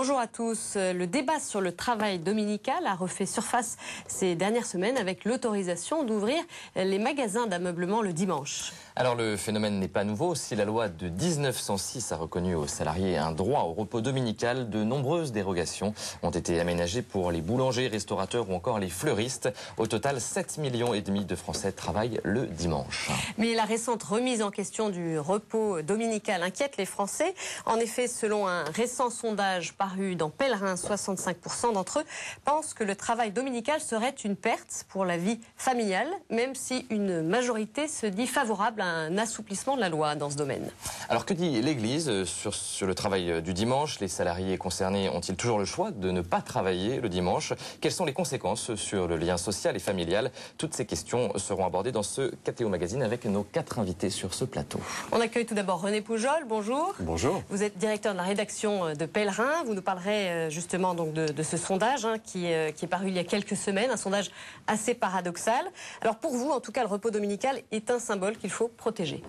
Bonjour à tous. Le débat sur le travail dominical a refait surface ces dernières semaines avec l'autorisation d'ouvrir les magasins d'ameublement le dimanche. Alors le phénomène n'est pas nouveau. Si la loi de 1906 a reconnu aux salariés un droit au repos dominical, de nombreuses dérogations ont été aménagées pour les boulangers, restaurateurs ou encore les fleuristes. Au total, 7,5 millions de Français travaillent le dimanche. Mais la récente remise en question du repos dominical inquiète les Français. En effet, selon un récent sondage paru dans Pèlerin, 65% d'entre eux pensent que le travail dominical serait une perte pour la vie familiale, même si une majorité se dit favorable à un assouplissement de la loi dans ce domaine. Alors que dit l'Église sur le travail du dimanche? Les salariés concernés ont-ils toujours le choix de ne pas travailler le dimanche? Quelles sont les conséquences sur le lien social et familial? Toutes ces questions seront abordées dans ce KTO Magazine avec nos 4 invités sur ce plateau. On accueille tout d'abord René Poujol, bonjour. Bonjour. Vous êtes directeur de la rédaction de Pèlerin. Vous nous parlerez justement donc de ce sondage qui est paru il y a quelques semaines, un sondage assez paradoxal. Alors pour vous, en tout cas, le repos dominical est un symbole qu'il faut protéger.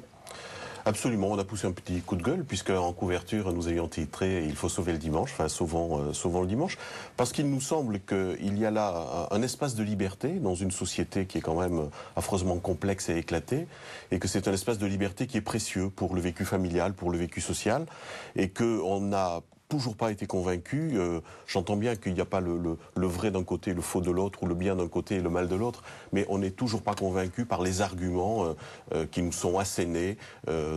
Absolument, on a poussé un petit coup de gueule puisque en couverture nous ayons titré « Il faut sauver le dimanche », enfin sauvons le dimanche, parce qu'il nous semble qu'il y a là un espace de liberté dans une société qui est quand même affreusement complexe et éclatée, et que c'est un espace de liberté qui est précieux pour le vécu familial, pour le vécu social, et qu'on n'a toujours pas été convaincu. J'entends bien qu'il n'y a pas le vrai d'un côté, le faux de l'autre, ou le bien d'un côté et le mal de l'autre, mais on n'est toujours pas convaincu par les arguments qui nous sont assénés.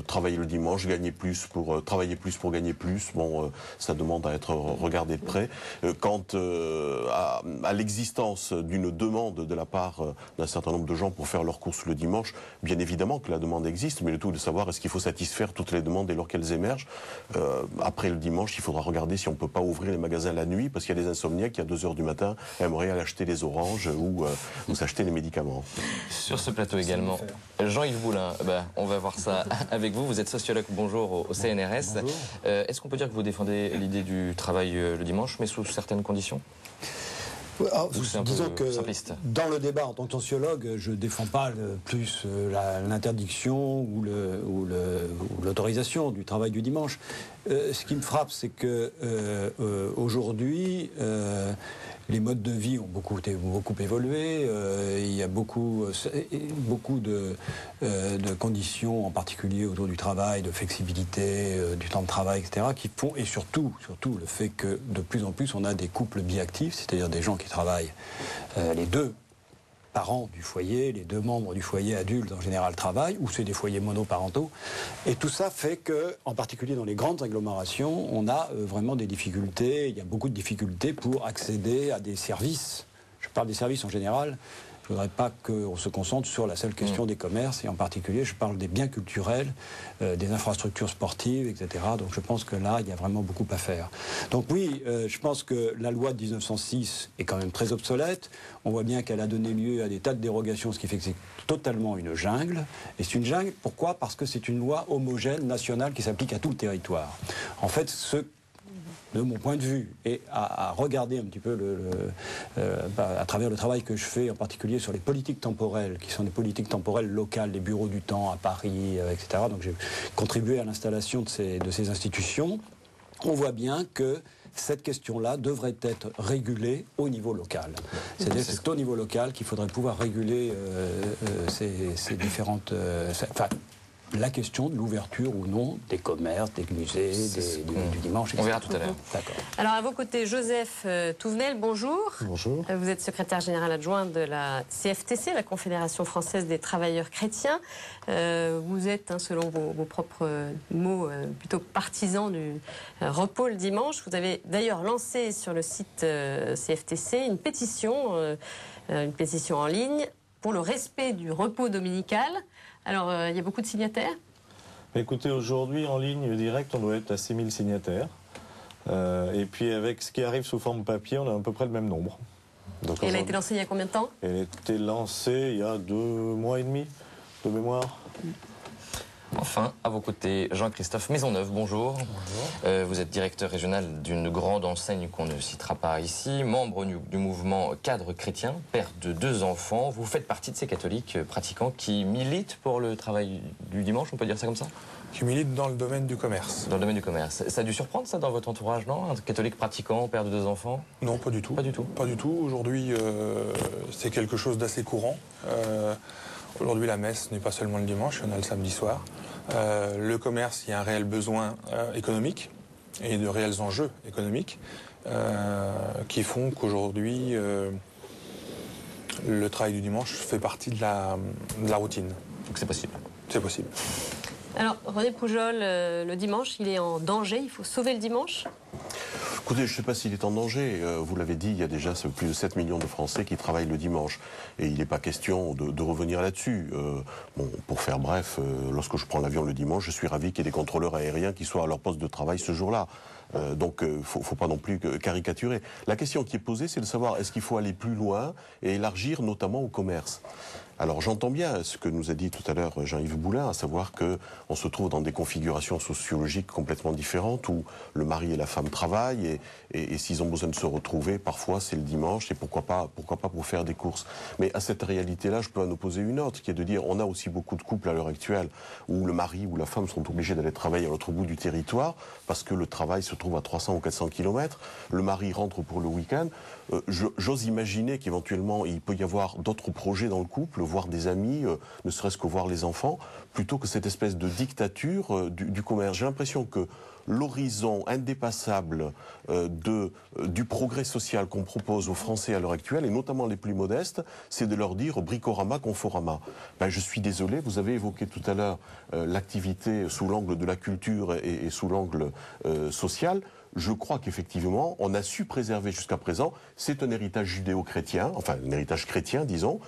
Travailler le dimanche, travailler plus pour gagner plus, bon, ça demande à être regardé de près. Quant à l'existence d'une demande de la part d'un certain nombre de gens pour faire leurs courses le dimanche, bien évidemment que la demande existe, mais le tout est de savoir est-ce qu'il faut satisfaire toutes les demandes dès lors qu'elles émergent. Après le dimanche, il faudra regarder si on peut pas ouvrir les magasins la nuit, parce qu'il y a des insomniaques qui à 2 h du matin aimeraient aller acheter les oranges ou s'acheter les médicaments. Sur ce plateau également, Jean-Yves Boulin, on va voir ça avec vous. Vous êtes sociologue, bonjour, au CNRS. Est-ce qu'on peut dire que vous défendez l'idée du travail le dimanche, mais sous certaines conditions? Disons que simpliste. Dans le débat en tant que sociologue, je ne défends pas plus l'interdiction ou l'autorisation du travail du dimanche. Ce qui me frappe, c'est que aujourd'hui, les modes de vie ont beaucoup évolué. Il y a beaucoup de conditions, en particulier autour du travail, de flexibilité, du temps de travail, etc., qui font, et surtout le fait que de plus en plus on a des couples biactifs, c'est-à-dire des gens qui travaillent les deux parents du foyer, les 2 membres du foyer adultes en général travaillent, ou c'est des foyers monoparentaux. Et tout ça fait que, en particulier dans les grandes agglomérations, on a vraiment des difficultés, il y a beaucoup de difficultés pour accéder à des services. Je parle des services en général. Je ne voudrais pas qu'on se concentre sur la seule question des commerces, et en particulier, je parle des biens culturels, des infrastructures sportives, etc. Donc je pense que là, il y a vraiment beaucoup à faire. Donc oui, je pense que la loi de 1906 est quand même très obsolète. On voit bien qu'elle a donné lieu à des tas de dérogations, ce qui fait que c'est totalement une jungle. Et c'est une jungle, pourquoi? Parce que c'est une loi homogène, nationale, qui s'applique à tout le territoire. En fait, de mon point de vue, et à regarder un petit peu à travers le travail que je fais, en particulier sur les politiques temporelles, qui sont des politiques temporelles locales, des bureaux du temps à Paris, etc. Donc j'ai contribué à l'installation de ces institutions. On voit bien que cette question-là devrait être régulée au niveau local. C'est-à-dire que c'est au niveau local qu'il faudrait pouvoir réguler ces différentes... la question de l'ouverture ou non des commerces, des musées, du dimanche, etc. On verra tout à l'heure. D'accord. Alors à vos côtés, Joseph Touvenel, bonjour. Bonjour. Vous êtes secrétaire général adjoint de la CFTC, la Confédération française des travailleurs chrétiens. Vous êtes, selon vos propres mots, plutôt partisan du repos le dimanche. Vous avez d'ailleurs lancé sur le site CFTC une pétition en ligne pour le respect du repos dominical. Alors, il y a beaucoup de signataires? Écoutez, aujourd'hui, en ligne directe, on doit être à 6000 signataires. Et puis, avec ce qui arrive sous forme papier, on a à peu près le même nombre. Donc, et elle a été lancée il y a combien de temps? Elle a été lancée il y a 2 mois et demi, de mémoire. Enfin, à vos côtés, Jean-Christophe Maisonneuve, bonjour. Bonjour. Vous êtes directeur régional d'une grande enseigne qu'on ne citera pas ici, membre du mouvement Cadre chrétien, père de 2 enfants. Vous faites partie de ces catholiques pratiquants qui militent pour le travail du dimanche, on peut dire ça comme ça? Qui milite dans le domaine du commerce. Dans le domaine du commerce. Ça a dû surprendre ça dans votre entourage, non? Un catholique pratiquant, père de 2 enfants? Non, pas du tout. Pas du tout. Pas du tout. Aujourd'hui, c'est quelque chose d'assez courant. Aujourd'hui, la messe n'est pas seulement le dimanche, il y en a le samedi soir. Le commerce, il y a un réel besoin économique et de réels enjeux économiques qui font qu'aujourd'hui, le travail du dimanche fait partie de la routine. Donc c'est possible. C'est possible. Alors, René Poujol, le dimanche, il est en danger. Il faut sauver le dimanche? Écoutez, je ne sais pas s'il est en danger. Vous l'avez dit, il y a déjà plus de 7 millions de Français qui travaillent le dimanche. Et il n'est pas question de revenir là-dessus. Bon, pour faire bref, lorsque je prends l'avion le dimanche, je suis ravi qu'il y ait des contrôleurs aériens qui soient à leur poste de travail ce jour-là. Donc, faut pas non plus caricaturer. La question qui est posée, c'est de savoir est-ce qu'il faut aller plus loin et élargir notamment au commerce. Alors j'entends bien ce que nous a dit tout à l'heure Jean-Yves Boulin, à savoir qu'on se trouve dans des configurations sociologiques complètement différentes où le mari et la femme travaillent et s'ils ont besoin de se retrouver, parfois c'est le dimanche et pourquoi pas pour faire des courses. Mais à cette réalité-là, je peux en opposer une autre, qui est de dire on a aussi beaucoup de couples à l'heure actuelle où le mari ou la femme sont obligés d'aller travailler à l'autre bout du territoire parce que le travail se trouve à 300 ou 400 km, le mari rentre pour le week-end. J'ose imaginer qu'éventuellement il peut y avoir d'autres projets dans le couple, voir des amis, ne serait-ce que voir les enfants, plutôt que cette espèce de dictature du commerce. J'ai l'impression que l'horizon indépassable du progrès social qu'on propose aux Français à l'heure actuelle, et notamment les plus modestes, c'est de leur dire bricorama, conforama. Ben, je suis désolé, vous avez évoqué tout à l'heure l'activité sous l'angle de la culture et sous l'angle social. Je crois qu'effectivement, on a su préserver jusqu'à présent, c'est un héritage judéo-chrétien, enfin un héritage chrétien, disons.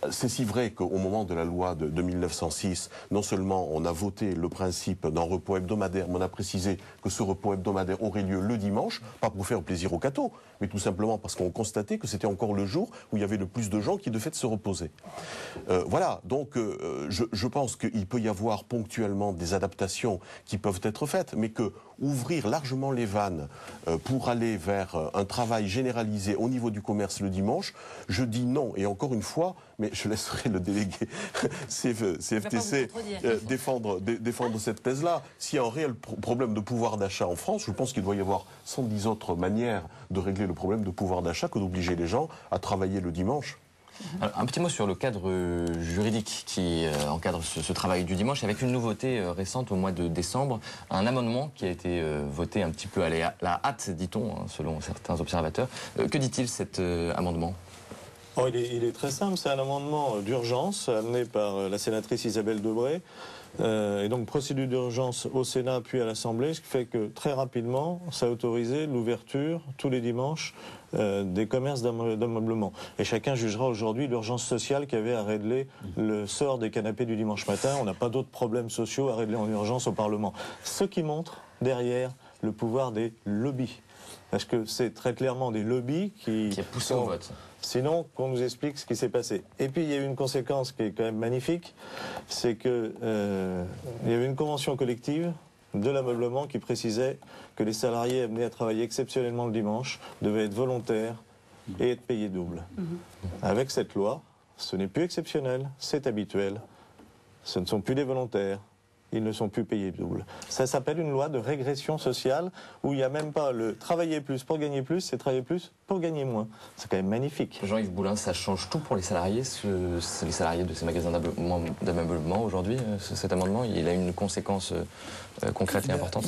C'est si vrai qu'au moment de la loi de 1906, non seulement on a voté le principe d'un repos hebdomadaire, mais on a précisé que ce repos hebdomadaire aurait lieu le dimanche, pas pour faire plaisir aux cathos, mais tout simplement parce qu'on constatait que c'était encore le jour où il y avait le plus de gens qui de fait se reposaient. Voilà, donc je pense qu'il peut y avoir ponctuellement des adaptations qui peuvent être faites, mais que ouvrir largement les vannes pour aller vers un travail généralisé au niveau du commerce le dimanche, je dis non. Et encore une fois, mais je laisserai le délégué CFTC défendre cette thèse-là. S'il y a un réel problème de pouvoir d'achat en France, je pense qu'il doit y avoir 110 autres manières de régler le problème de pouvoir d'achat que d'obliger les gens à travailler le dimanche. Alors, un petit mot sur le cadre juridique qui encadre ce travail du dimanche, avec une nouveauté récente au mois de décembre, un amendement qui a été voté un petit peu à la hâte, dit-on, hein, selon certains observateurs. Que dit-il cet amendement ? Oh, il est très simple, c'est un amendement d'urgence amené par la sénatrice Isabelle Debré. Et donc procédure d'urgence au Sénat puis à l'Assemblée, ce qui fait que très rapidement, ça a autorisé l'ouverture tous les dimanches des commerces d'ameublement. Et chacun jugera aujourd'hui l'urgence sociale qu'il y avait à régler le sort des canapés du dimanche matin. On n'a pas d'autres problèmes sociaux à régler en urgence au Parlement. Ce qui montre derrière le pouvoir des lobbies. Parce que c'est très clairement des lobbies qui a poussé au vote. Sinon, qu'on nous explique ce qui s'est passé. Et puis, il y a eu une conséquence qui est quand même magnifique, c'est que il y avait une convention collective de l'ameublement qui précisait que les salariés amenés à travailler exceptionnellement le dimanche devaient être volontaires et être payés double. Avec cette loi, ce n'est plus exceptionnel, c'est habituel. Ce ne sont plus des volontaires. Ils ne sont plus payés double. Ça s'appelle une loi de régression sociale où il n'y a même pas le travailler plus pour gagner plus, c'est travailler plus pour gagner moins. C'est quand même magnifique. Jean-Yves Boulin, ça change tout pour les salariés, les salariés de ces magasins d'ameublement aujourd'hui, cet amendement, il a une conséquence concrète et importante.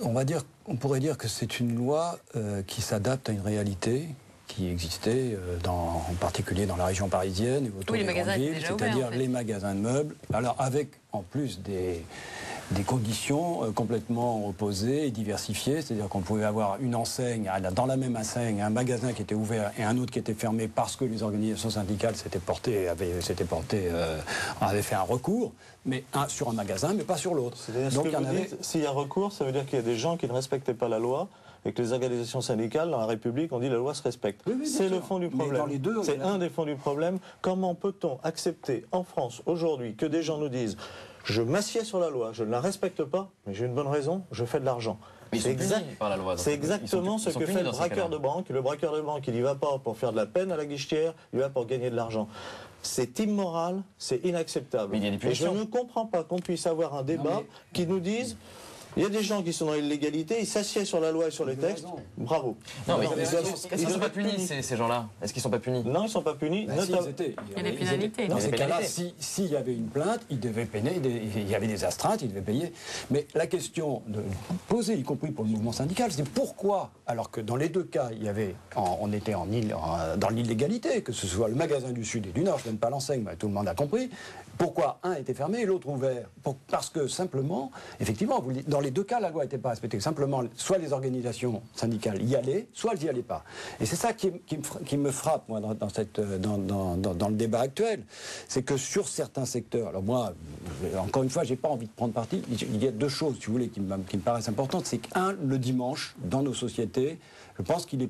On pourrait dire que c'est une loi qui s'adapte à une réalité qui existait en particulier dans la région parisienne et autour des grandes villes, c'est-à-dire les magasins de meubles. Alors avec en plus des conditions complètement opposées et diversifiées, c'est-à-dire qu'on pouvait avoir une enseigne, dans la même enseigne, un magasin qui était ouvert et un autre qui était fermé parce que les organisations syndicales avaient fait un recours, mais sur un magasin, mais pas sur l'autre. Donc s'il y a recours, ça veut dire qu'il y a des gens qui ne respectaient pas la loi et que les organisations syndicales dans la République ont dit la loi se respecte. Oui, c'est le fond du problème. C'est un des fonds du problème. Comment peut-on accepter en France aujourd'hui que des gens nous disent je m'assieds sur la loi, je ne la respecte pas, mais j'ai une bonne raison, je fais de l'argent. Mais C'est par la loi. C'est exactement ce que fait le braqueur de banque. Le braqueur de banque, il n'y va pas pour faire de la peine à la guichetière, il va pour gagner de l'argent. C'est immoral, c'est inacceptable. Mais il y a des Et je punitions. ne comprends pas qu'on puisse avoir un débat qui nous dise... Il y a des gens qui sont dans l'illégalité, ils s'assiedent sur la loi et sur les textes. Bravo. Non, mais ils est-ce qu'ils ne sont pas punis, ces gens-là? Est-ce qu'ils ne sont pas punis? Non, ils ne sont pas punis. Ben si, ils étaient. Il y a des pénalités. Dans Il y a ces des cas-là, pénalités. s'il y avait une plainte, ils devaient payer, il y avait des astreintes, ils devaient payer. Mais la question posée, y compris pour le mouvement syndical, c'est pourquoi, alors que dans les deux cas, on était dans l'illégalité, que ce soit le magasin du Sud et du Nord, je ne donne pas l'enseigne, mais tout le monde a compris, pourquoi un était fermé et l'autre ouvert? Parce que simplement, effectivement, dans les deux cas, la loi n'était pas respectée. Simplement, soit les organisations syndicales y allaient, soit elles n'y allaient pas. Et c'est ça qui me frappe, moi, dans le débat actuel. C'est que sur certains secteurs, alors moi, encore une fois, je n'ai pas envie de prendre parti, il y a deux choses, si vous voulez, qui me paraissent importantes. C'est qu'un, le dimanche, dans nos sociétés, je pense qu'il ne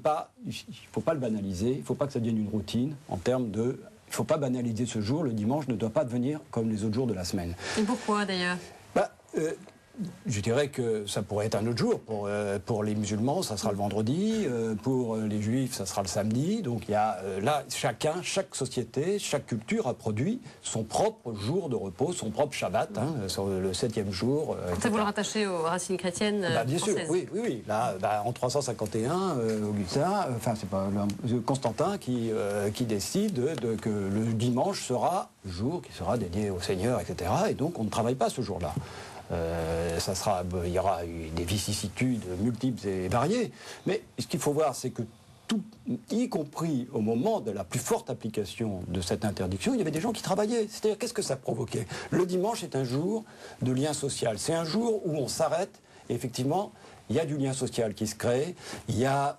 faut pas le banaliser, il ne faut pas que ça devienne une routine en termes de... Il ne faut pas banaliser ce jour, le dimanche ne doit pas devenir comme les autres jours de la semaine. Et pourquoi d'ailleurs? Je dirais que ça pourrait être un autre jour. Pour les musulmans, ça sera le vendredi. Pour les juifs, ça sera le samedi. Donc il y a là, chaque société, chaque culture a produit son propre jour de repos, son propre Shabbat, sur le 7e jour. Ça vous le rattachez aux racines chrétiennes Bien sûr, françaises. oui. Là, en 351, Augustin, c'est pas Constantin qui décide que le dimanche sera jour qui sera dédié au Seigneur, etc. Et donc on ne travaille pas ce jour-là. Il y aura des vicissitudes multiples et variées. Mais ce qu'il faut voir, c'est que tout, y compris au moment de la plus forte application de cette interdiction, il y avait des gens qui travaillaient. C'est-à-dire, qu'est-ce que ça provoquait? Le dimanche est un jour de lien social. C'est un jour où on s'arrête, et effectivement, il y a du lien social qui se crée. Il y a,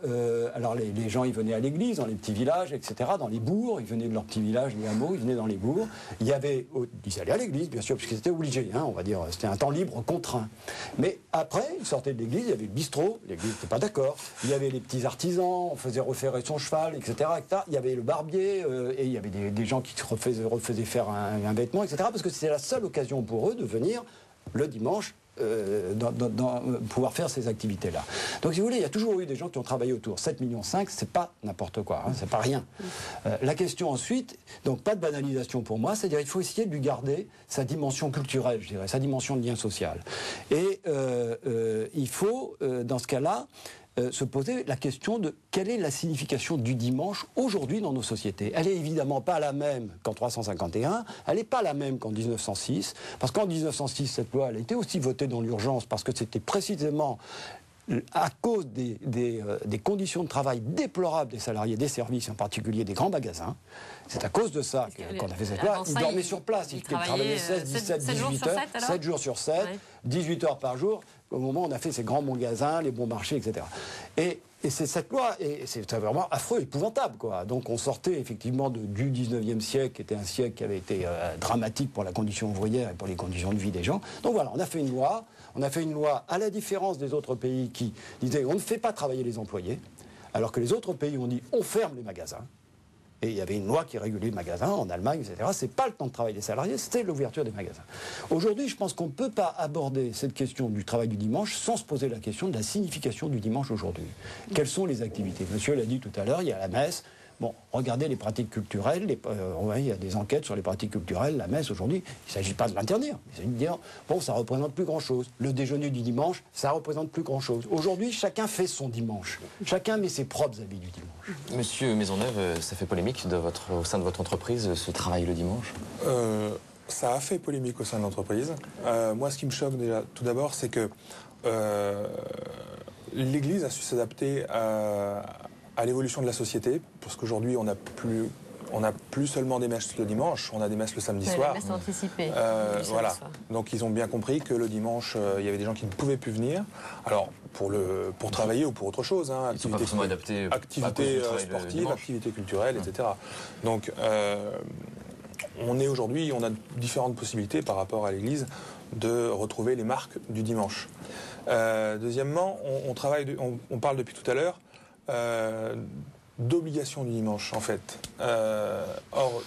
alors les gens, ils venaient à l'église, dans les petits villages, etc., dans les bourgs. Ils venaient de leurs petits villages, les hameaux, ils venaient dans les bourgs. Ils allaient à l'église, bien sûr, puisqu'ils étaient obligés, on va dire. C'était un temps libre contraint. Mais après, ils sortaient de l'église, il y avait le bistrot, l'église n'était pas d'accord. Il y avait les petits artisans, on faisait refairer son cheval, etc., etc. Il y avait le barbier, et il y avait des gens qui refaisaient faire un vêtement, etc., parce que c'était la seule occasion pour eux de venir le dimanche pouvoir faire ces activités-là. Donc, si vous voulez, il y a toujours eu des gens qui ont travaillé autour. 7,5 millions, c'est pas n'importe quoi, c'est pas rien. La question ensuite, donc pas de banalisation pour moi, c'est-à-dire il faut essayer de lui garder sa dimension culturelle, je dirais, sa dimension de lien social. Et il faut, dans ce cas-là, se poser la question de quelle est la signification du dimanche aujourd'hui dans nos sociétés. Elle n'est évidemment pas la même qu'en 351, elle n'est pas la même qu'en 1906, parce qu'en 1906, cette loi elle a été aussi votée dans l'urgence, parce que c'était précisément à cause des conditions de travail déplorables des salariés des services, en particulier des grands magasins. C'est à cause de ça qu'on a fait cette loi. Ils dormaient sur place, ils travaillaient 16, 17, 18 heures, 7 jours sur 7, 18 heures par jour, au moment où on a fait ces grands magasins, les bons marchés, etc. Et c'est cette loi, et c'est vraiment affreux, épouvantable, quoi. Donc on sortait effectivement du 19e siècle, qui était un siècle qui avait été dramatique pour la condition ouvrière et pour les conditions de vie des gens. Donc voilà, on a fait une loi, à la différence des autres pays qui disaient on ne fait pas travailler les employés, alors que les autres pays ont dit on ferme les magasins. Et il y avait une loi qui régulait les magasins en Allemagne, etc. C'est pas le temps de travail des salariés, c'était l'ouverture des magasins. Aujourd'hui, je pense qu'on ne peut pas aborder cette question du travail du dimanche sans se poser la question de la signification du dimanche aujourd'hui. Quelles sont les activités? Monsieur l'a dit tout à l'heure, il y a la messe. Bon, regardez les pratiques culturelles, il y a des enquêtes sur les pratiques culturelles. La messe, aujourd'hui, il ne s'agit pas de l'interdire. Il s'agit de dire, bon, ça ne représente plus grand-chose. Le déjeuner du dimanche, ça ne représente plus grand-chose. Aujourd'hui, chacun fait son dimanche. Chacun met ses propres habits du dimanche. Monsieur Maisonneuve, ça fait polémique au sein de votre entreprise, ce travail le dimanche? Ça a fait polémique au sein de l'entreprise. Moi, ce qui me choque déjà, tout d'abord, c'est que l'Église a su s'adapter à l'évolution de la société, parce qu'aujourd'hui, on n'a plus seulement des messes le dimanche, on a des messes le samedi soir. Les messes anticipées. Voilà. Donc ils ont bien compris que le dimanche, il y avait des gens qui ne pouvaient plus venir. Alors pour travailler ou pour autre chose, ils sont pas forcément adaptés. Activités sportives, activités culturelles, etc. Donc on a différentes possibilités par rapport à l'Église de retrouver les marques du dimanche. Deuxièmement, on parle depuis tout à l'heure d'obligation du dimanche, en fait. Or,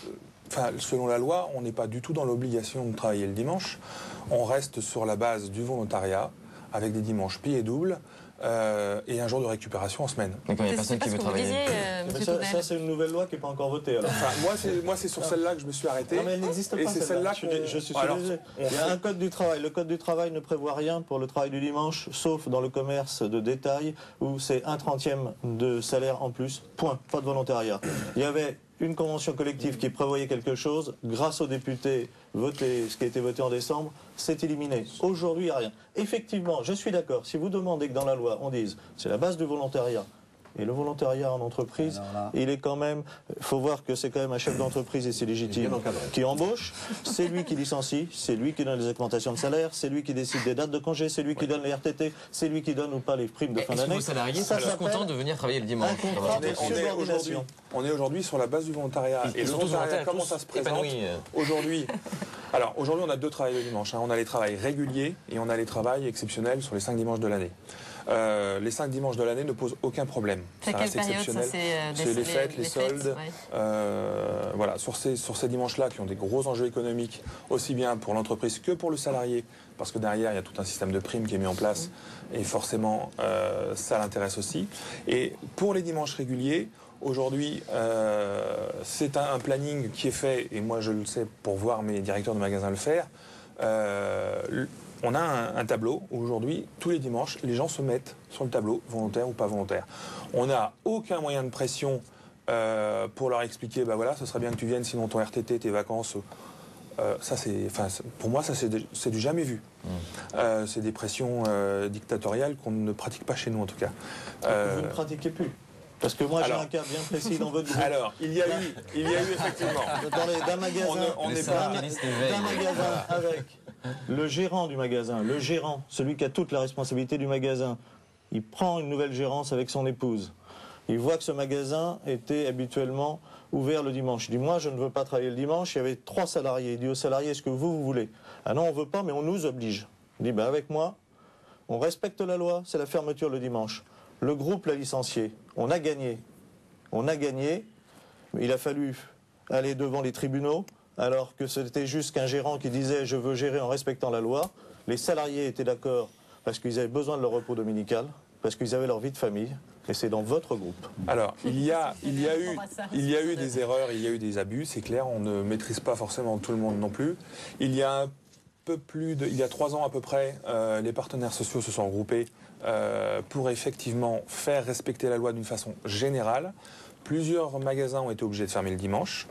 selon la loi, on n'est pas du tout dans l'obligation de travailler le dimanche. On reste sur la base du volontariat, avec des dimanches payés doubles et un jour de récupération en semaine. Donc il n'y a personne qui veut travailler. Ça, c'est une nouvelle loi qui n'est pas encore votée. Alors. Moi, c'est sur celle-là que je me suis arrêté. Non, mais elle n'existe pas. Et c'est celle-là je suis désolé. Il y a un code du travail. Le code du travail ne prévoit rien pour le travail du dimanche, sauf dans le commerce de détail, où c'est 1/30 de salaire en plus. Point. Pas de volontariat. Il y avait une convention collective qui prévoyait quelque chose. Grâce aux députés votés, ce qui a été voté en décembre, c'est éliminé. Aujourd'hui, il n'y a rien. Effectivement, je suis d'accord. Si vous demandez que dans la loi, on dise c'est la base du volontariat, et le volontariat en entreprise, il est quand même... Il faut voir que c'est quand même un chef d'entreprise, et c'est légitime, qui embauche. C'est lui qui licencie, c'est lui qui donne les augmentations de salaire, c'est lui qui décide des dates de congé, c'est lui qui donne les RTT, c'est lui qui donne ou pas les primes de fin d'année. Est-ce que vos salariés sont tous contents de venir travailler le dimanche? On est aujourd'hui sur la base du volontariat. Et le volontariat, comment ça se présente aujourd'hui? Alors, aujourd'hui, on a 2 travails le dimanche. On a les travails réguliers et on a les travails exceptionnels sur les 5 dimanches de l'année. Les 5 dimanches de l'année ne posent aucun problème. C'est quelle période ça? C'est les fêtes, les soldes. Voilà, sur ces dimanches-là qui ont des gros enjeux économiques, aussi bien pour l'entreprise que pour le salarié, parce que derrière, il y a tout un système de primes qui est mis en place et forcément, ça l'intéresse aussi. Et pour les dimanches réguliers, aujourd'hui, c'est un planning qui est fait, et moi je le sais pour voir mes directeurs de magasins le faire. On a un tableau où aujourd'hui, tous les dimanches, les gens se mettent sur le tableau, volontaire ou pas volontaire. On n'a aucun moyen de pression pour leur expliquer, bah voilà, ce serait bien que tu viennes, sinon ton RTT, tes vacances, pour moi, ça c'est du jamais vu. C'est des pressions dictatoriales qu'on ne pratique pas chez nous en tout cas. Vous ne pratiquez plus? Parce que moi j'ai un cas bien précis dans votre groupe. Alors, il y a eu effectivement. D'un magasin avec le gérant du magasin, le gérant, celui qui a toute la responsabilité du magasin, il prend une nouvelle gérance avec son épouse. Il voit que ce magasin était habituellement ouvert le dimanche. Il dit, moi je ne veux pas travailler le dimanche, il y avait 3 salariés. Il dit aux salariés, est-ce que vous voulez? Ah non, on ne veut pas, mais on nous oblige. Il dit, ben avec moi, on respecte la loi, c'est la fermeture le dimanche. Le groupe l'a licencié. On a gagné. On a gagné. Il a fallu aller devant les tribunaux, alors que c'était juste qu'un gérant qui disait « je veux gérer en respectant la loi ». Les salariés étaient d'accord parce qu'ils avaient besoin de leur repos dominical, parce qu'ils avaient leur vie de famille, et c'est dans votre groupe. Alors, il y a eu des erreurs, il y a eu des abus, c'est clair, on ne maîtrise pas forcément tout le monde non plus. Il y a 3 ans à peu près, les partenaires sociaux se sont regroupés pour effectivement faire respecter la loi d'une façon générale. Plusieurs magasins ont été obligés de fermer le dimanche,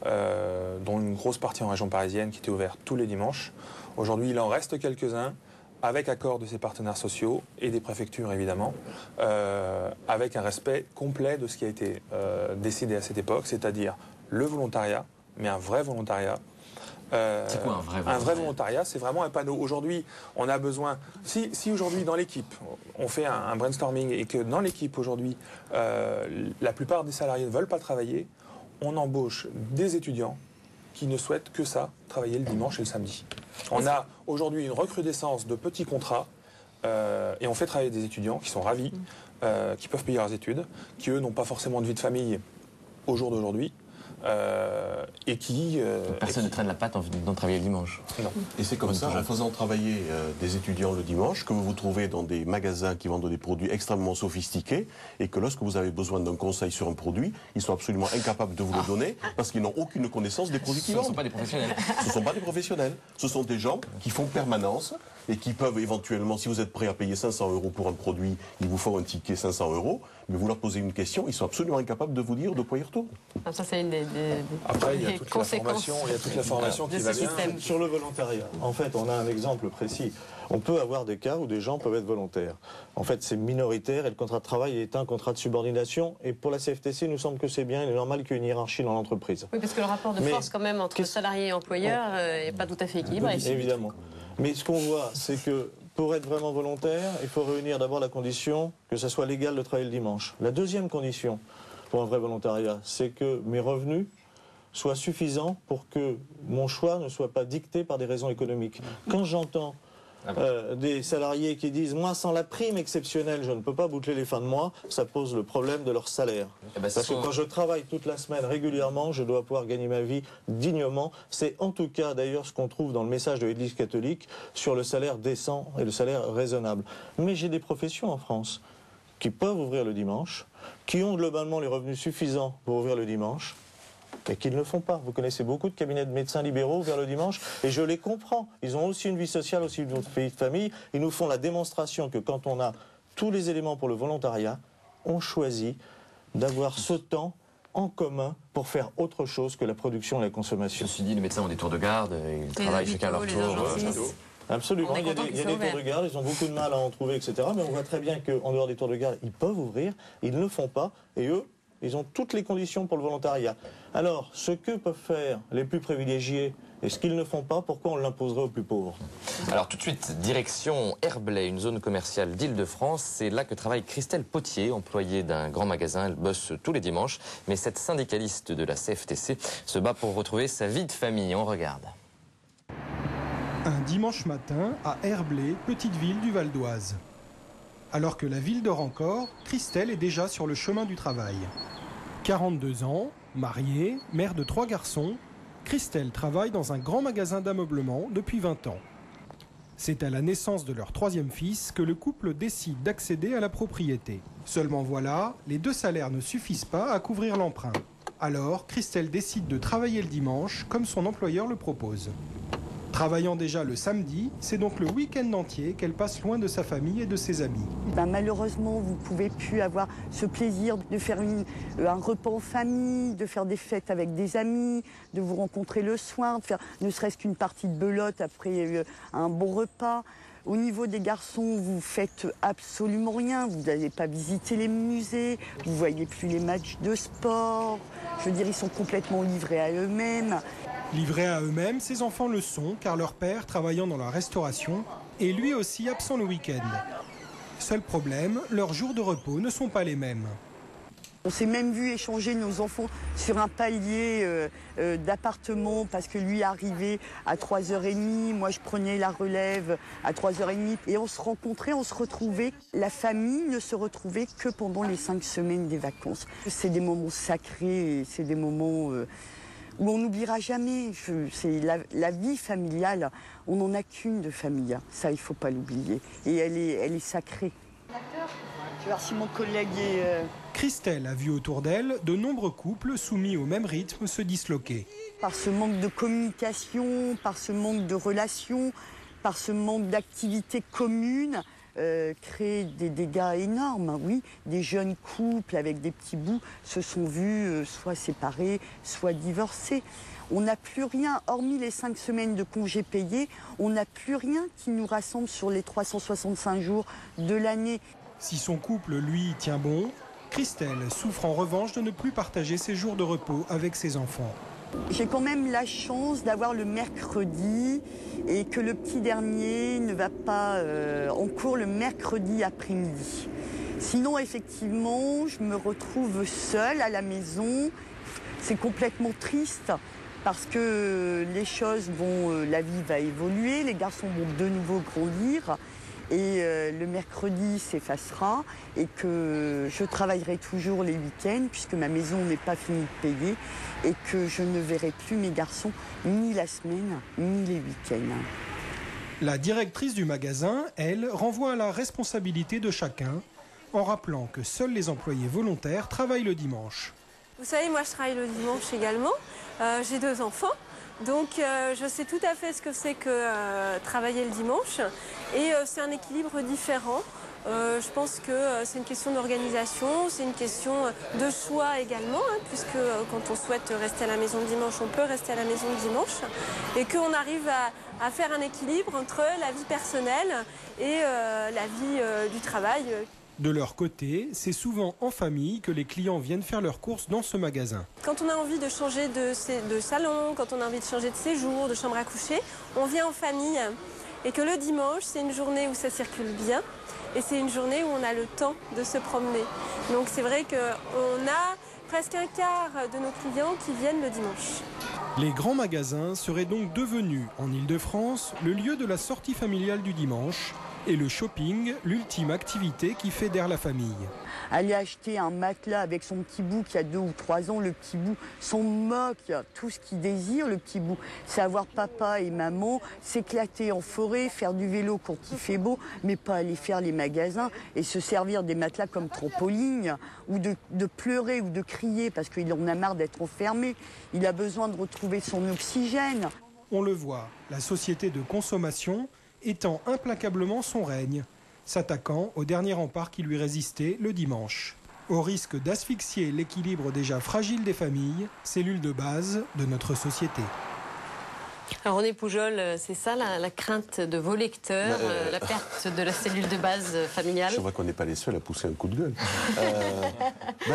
dont une grosse partie en région parisienne qui était ouverte tous les dimanches. Aujourd'hui, il en reste quelques-uns, avec accord de ces partenaires sociaux et des préfectures évidemment, avec un respect complet de ce qui a été décidé à cette époque, c'est-à-dire le volontariat, mais un vrai volontariat. C'est quoi un vrai volontariat? C'est vraiment un panneau. Aujourd'hui, on a besoin... Si aujourd'hui, dans l'équipe, on fait un brainstorming et que dans l'équipe, aujourd'hui, la plupart des salariés ne veulent pas travailler, on embauche des étudiants qui ne souhaitent que ça, travailler le dimanche et le samedi. On a aujourd'hui une recrudescence de petits contrats et on fait travailler des étudiants qui sont ravis, qui peuvent payer leurs études, qui eux n'ont pas forcément de vie de famille au jour d'aujourd'hui. Et qui... Personne ne traîne la patte en venant travailler le dimanche. Non. Et c'est comme ça, en faisant travailler des étudiants le dimanche, que vous vous trouvez dans des magasins qui vendent des produits extrêmement sophistiqués, et que lorsque vous avez besoin d'un conseil sur un produit, ils sont absolument incapables de vous le donner, parce qu'ils n'ont aucune connaissance des produits qu'ils vendent. Ce ne sont pas des professionnels. Ce ne sont pas des professionnels. Ce sont des gens qui font permanence, et qui peuvent éventuellement, si vous êtes prêt à payer 500 € pour un produit, ils vous font un ticket 500 €, mais vous leur posez une question, ils sont absolument incapables de vous dire de quoi ils retournent. Ça, c'est une des Après, il y a toute la formation qui va bien. Sur le volontariat, en fait, on a un exemple précis. On peut avoir des cas où des gens peuvent être volontaires. En fait, c'est minoritaire et le contrat de travail est un contrat de subordination. Et pour la CFTC, il nous semble que c'est bien. Il est normal qu'il y ait une hiérarchie dans l'entreprise. Oui, parce que le rapport de force, quand même, entre salarié et employeur n'est pas tout à fait équilibré. Évidemment. Mais ce qu'on voit, c'est que pour être vraiment volontaire, il faut réunir d'abord la condition que ça soit légal de travailler le dimanche. La deuxième condition pour un vrai volontariat, c'est que mes revenus soient suffisants pour que mon choix ne soit pas dicté par des raisons économiques. Quand j'entends des salariés qui disent « moi sans la prime exceptionnelle je ne peux pas boucler les fins de mois », ça pose le problème de leur salaire. Parce que quand je travaille toute la semaine régulièrement, je dois pouvoir gagner ma vie dignement. C'est en tout cas d'ailleurs ce qu'on trouve dans le message de l'Église catholique sur le salaire décent et le salaire raisonnable. Mais j'ai des professions en France qui peuvent ouvrir le dimanche, qui ont globalement les revenus suffisants pour ouvrir le dimanche, et qu'ils ne le font pas. Vous connaissez beaucoup de cabinets de médecins libéraux vers le dimanche, et je les comprends. Ils ont aussi une vie sociale, aussi une vie de famille. Ils nous font la démonstration que quand on a tous les éléments pour le volontariat, on choisit d'avoir ce temps en commun pour faire autre chose que la production et la consommation. Je me suis dit, les médecins ont des tours de garde, ils travaillent chacun à leur tour. Absolument, il y a des tours de garde, ils ont beaucoup de mal à en trouver, etc. Mais on voit très bien qu'en dehors des tours de garde, ils peuvent ouvrir, ils ne le font pas, et eux, ils ont toutes les conditions pour le volontariat. Alors, ce que peuvent faire les plus privilégiés et ce qu'ils ne font pas, pourquoi on l'imposerait aux plus pauvres? Alors tout de suite, direction Herblay, une zone commerciale d'Île-de-France. C'est là que travaille Christelle Potier, employée d'un grand magasin. Elle bosse tous les dimanches. Mais cette syndicaliste de la CFTC se bat pour retrouver sa vie de famille. On regarde. Un dimanche matin à Herblay, petite ville du Val d'Oise. Alors que la ville dort encore, Christelle est déjà sur le chemin du travail. 42 ans, mariée, mère de 3 garçons, Christelle travaille dans un grand magasin d'ameublement depuis 20 ans. C'est à la naissance de leur 3e fils que le couple décide d'accéder à la propriété. Seulement voilà, les 2 salaires ne suffisent pas à couvrir l'emprunt. Alors, Christelle décide de travailler le dimanche comme son employeur le propose. Travaillant déjà le samedi, c'est donc le week-end entier qu'elle passe loin de sa famille et de ses amis. Malheureusement, vous ne pouvez plus avoir ce plaisir de faire un repas en famille, de faire des fêtes avec des amis, de vous rencontrer le soir, de faire ne serait-ce qu'une partie de belote après un bon repas. Au niveau des garçons, vous faites absolument rien. Vous n'allez pas visiter les musées, vous ne voyez plus les matchs de sport. Je veux dire, ils sont complètement livrés à eux-mêmes. Livrés à eux-mêmes, ces enfants le sont, car leur père, travaillant dans la restauration, est lui aussi absent le week-end. Seul problème, leurs jours de repos ne sont pas les mêmes. On s'est même vu échanger nos enfants sur un palier d'appartement parce que lui arrivait à 3h30, moi je prenais la relève à 3h30 et on se rencontrait, on se retrouvait. La famille ne se retrouvait que pendant les 5 semaines des vacances. C'est des moments sacrés, c'est des moments où on n'oubliera jamais. C'est la vie familiale, on n'en a qu'une de famille, ça il ne faut pas l'oublier. Et elle est sacrée. Je vais voir si mon collègue est... Christelle a vu autour d'elle de nombreux couples soumis au même rythme se disloquer. Par ce manque de communication, par ce manque de relations, par ce manque d'activités communes, créer des dégâts énormes, oui. Des jeunes couples avec des petits bouts se sont vus soit séparés, soit divorcés. On n'a plus rien, hormis les 5 semaines de congés payés, on n'a plus rien qui nous rassemble sur les 365 jours de l'année. Si son couple, lui, tient bon, Christelle souffre en revanche de ne plus partager ses jours de repos avec ses enfants. J'ai quand même la chance d'avoir le mercredi et que le petit dernier ne va pas en cours le mercredi après-midi. Sinon, effectivement, je me retrouve seule à la maison. C'est complètement triste parce que les choses vont, la vie va évoluer, les garçons vont de nouveau grandir. Et le mercredi s'effacera et que je travaillerai toujours les week-ends puisque ma maison n'est pas finie de payer et que je ne verrai plus mes garçons ni la semaine ni les week-ends. La directrice du magasin, elle, renvoie à la responsabilité de chacun en rappelant que seuls les employés volontaires travaillent le dimanche. Vous savez, moi je travaille le dimanche également, j'ai 2 enfants. Donc je sais tout à fait ce que c'est que travailler le dimanche et c'est un équilibre différent. Je pense que c'est une question d'organisation, c'est une question de choix également, puisque quand on souhaite rester à la maison le dimanche, on peut rester à la maison le dimanche et qu'on arrive à faire un équilibre entre la vie personnelle et la vie du travail. De leur côté, c'est souvent en famille que les clients viennent faire leurs courses dans ce magasin. Quand on a envie de changer de salon, quand on a envie de changer de séjour, de chambre à coucher, on vient en famille. Et que le dimanche, c'est une journée où ça circule bien et c'est une journée où on a le temps de se promener. Donc c'est vrai qu'on a presque un quart de nos clients qui viennent le dimanche. Les grands magasins seraient donc devenus, en Île-de-France, le lieu de la sortie familiale du dimanche et le shopping, l'ultime activité qui fédère la famille. Aller acheter un matelas avec son petit bout qui a 2 ou 3 ans, le petit bout s'en moque. Tout ce qu'il désire, le petit bout, c'est avoir papa et maman, s'éclater en forêt, faire du vélo quand il fait beau, mais pas aller faire les magasins et se servir des matelas comme trampoline, ou de pleurer ou de crier parce qu'il en a marre d'être enfermé. Il a besoin de retrouver son oxygène. On le voit, la société de consommation étend implacablement son règne, s'attaquant au dernier rempart qui lui résistait le dimanche. Au risque d'asphyxier l'équilibre déjà fragile des familles, cellule de base de notre société. Alors René Poujol, c'est ça la crainte de vos lecteurs, la perte de la cellule de base familiale? Je vois qu'on n'est pas les seuls à pousser un coup de gueule.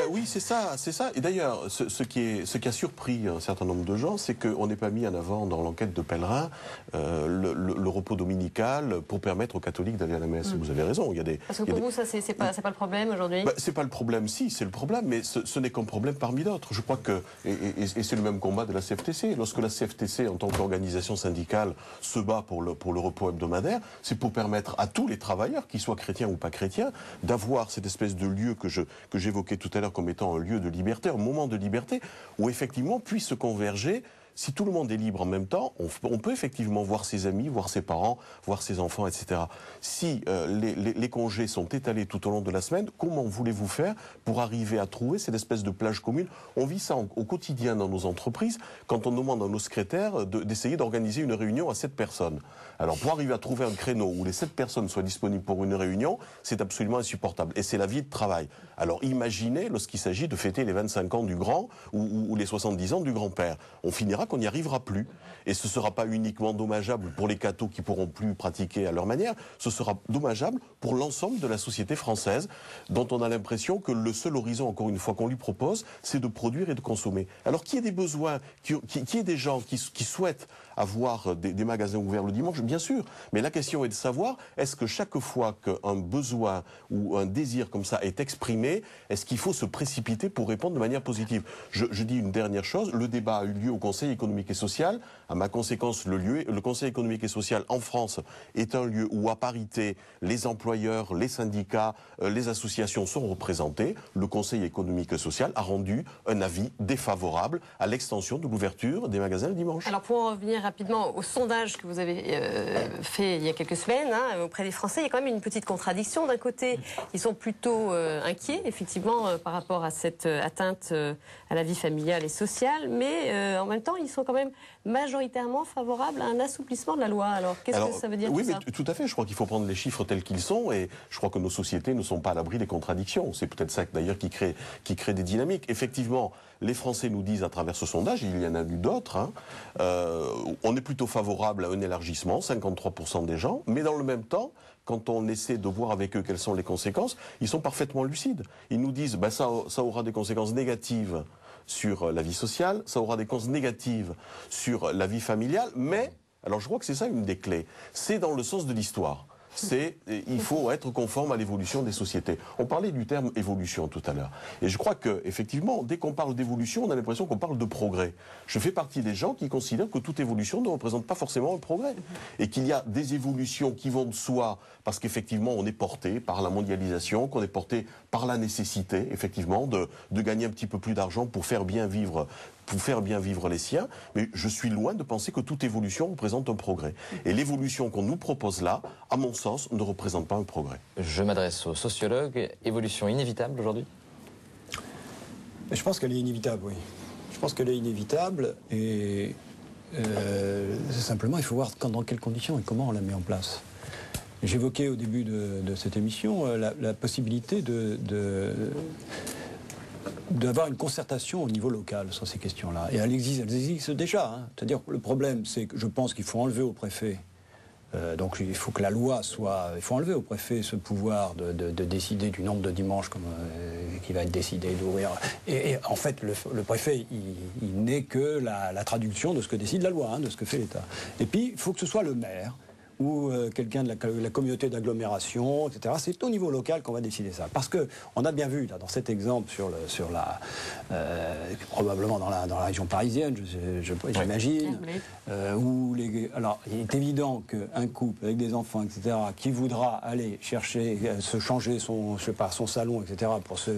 Oui, c'est ça, c'est ça. Et d'ailleurs, ce qui a surpris un certain nombre de gens, c'est qu'on n'est pas mis en avant dans l'enquête de Pellerin le repos dominical pour permettre aux catholiques d'aller à la messe. Vous avez raison. Parce que pour vous, ça, c'est pas le problème aujourd'hui? C'est pas le problème, si, c'est le problème, mais ce n'est qu'un problème parmi d'autres. Je crois que, et c'est le même combat de la CFTC. Lorsque la CFTC, en tant qu'organisation syndicale, se bat pour le repos hebdomadaire, c'est pour permettre à tous les travailleurs, qu'ils soient chrétiens ou pas chrétiens, d'avoir cette espèce de lieu que j'évoquais tout à l'heure comme étant un lieu de liberté, un moment de liberté, où effectivement puisse se converger. Si tout le monde est libre en même temps, on peut effectivement voir ses amis, voir ses parents, voir ses enfants, etc. Si les congés sont étalés tout au long de la semaine, comment voulez-vous faire pour arriver à trouver cette espèce de plage commune? On vit ça au quotidien dans nos entreprises, quand on demande à nos secrétaires d'essayer d'organiser une réunion à 7 personnes. Alors pour arriver à trouver un créneau où les 7 personnes soient disponibles pour une réunion, c'est absolument insupportable. Et c'est la vie de travail. Alors imaginez lorsqu'il s'agit de fêter les 25 ans du grand ou les 70 ans du grand-père. On finira qu'on n'y arrivera plus. Et ce ne sera pas uniquement dommageable pour les cathos qui ne pourront plus pratiquer à leur manière, ce sera dommageable pour l'ensemble de la société française, dont on a l'impression que le seul horizon, encore une fois, qu'on lui propose, c'est de produire et de consommer. Alors qu'il y ait des besoins, qu'il y ait des gens qui souhaitent avoir des magasins ouverts le dimanche, bien sûr. Mais la question est de savoir, est-ce que chaque fois qu'un besoin ou un désir comme ça est exprimé, est-ce qu'il faut se précipiter pour répondre de manière positive? Je dis une dernière chose, le débat a eu lieu au Conseil économique et social. À ma conséquence, le Conseil économique et social en France est un lieu où, à parité, les employeurs, les syndicats, les associations sont représentés. Le Conseil économique et social a rendu un avis défavorable à l'extension de l'ouverture des magasins le dimanche. Alors pour en revenir rapidement au sondage que vous avez fait il y a quelques semaines auprès des Français, il y a quand même une petite contradiction. D'un côté, ils sont plutôt inquiets, effectivement, par rapport à cette atteinte à la vie familiale et sociale, mais en même temps, ils sont quand même majoritairement favorables à un assouplissement de la loi. Alors, qu'est-ce que ça veut dire? Oui, mais tout à fait. Je crois qu'il faut prendre les chiffres tels qu'ils sont, et je crois que nos sociétés ne sont pas à l'abri des contradictions. C'est peut-être ça, d'ailleurs, qui crée des dynamiques. Effectivement, les Français nous disent à travers ce sondage, il y en a eu d'autres, on est plutôt favorable à un élargissement, 53% des gens, mais dans le même temps, quand on essaie de voir avec eux quelles sont les conséquences, ils sont parfaitement lucides. Ils nous disent, ça aura des conséquences négatives sur la vie sociale, ça aura des conséquences négatives sur la vie familiale, mais, alors je crois que c'est ça une des clés, c'est dans le sens de l'histoire. Il faut être conforme à l'évolution des sociétés. On parlait du terme évolution tout à l'heure. Et je crois que, effectivement, dès qu'on parle d'évolution, on a l'impression qu'on parle de progrès. Je fais partie des gens qui considèrent que toute évolution ne représente pas forcément un progrès. Et qu'il y a des évolutions qui vont de soi, parce qu'effectivement, on est porté par la mondialisation, qu'on est porté par la nécessité, effectivement, de gagner un petit peu plus d'argent pour faire bien vivre les siens, mais je suis loin de penser que toute évolution représente un progrès. Et l'évolution qu'on nous propose là, à mon sens, ne représente pas un progrès. Je m'adresse aux sociologues. Évolution inévitable aujourd'hui? Je pense qu'elle est inévitable, oui. Je pense qu'elle est inévitable et simplement il faut voir dans quelles conditions et comment on la met en place. J'évoquais au début de cette émission la possibilité d'avoir une concertation au niveau local sur ces questions-là. Et elles existent déjà. C'est-à-dire que le problème, c'est que je pense qu'il faut enlever au préfet, donc il faut que la loi soit... Il faut enlever au préfet ce pouvoir de décider du nombre de dimanches qui va être décidé d'ouvrir. Et en fait, le préfet, il n'est que la traduction de ce que décide la loi, de ce que fait l'État. Et puis, il faut que ce soit le maire ou quelqu'un de la communauté d'agglomération, etc. C'est au niveau local qu'on va décider ça. Parce qu'on a bien vu, là, dans cet exemple, probablement dans la région parisienne, j'imagine, alors, il est évident qu'un couple avec des enfants, etc., qui voudra aller chercher, se changer son salon, etc., pour ceux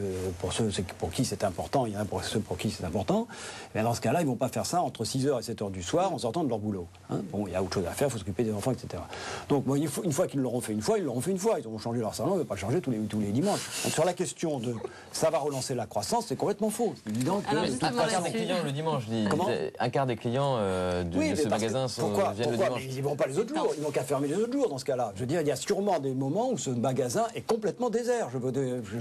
pour qui c'est important, il y en a pour ceux pour qui c'est important, et dans ce cas-là, ils ne vont pas faire ça entre 6h et 7h du soir en sortant de leur boulot. Bon, il y a autre chose à faire, il faut s'occuper des enfants, etc. Donc, bon, une fois qu'ils l'auront fait une fois, ils l'auront fait une fois. Ils auront changé leur salon, ils ne vont pas le changer tous les dimanches. Donc, sur la question de ça va relancer la croissance, c'est complètement faux. C'est évident que... Un quart des clients le dimanche, un quart des clients de ce magasin viennent le dimanche. Mais ils ne vont pas les autres jours, ils n'ont qu'à fermer les autres jours dans ce cas-là. Je veux dire, il y a sûrement des moments où ce magasin est complètement désert.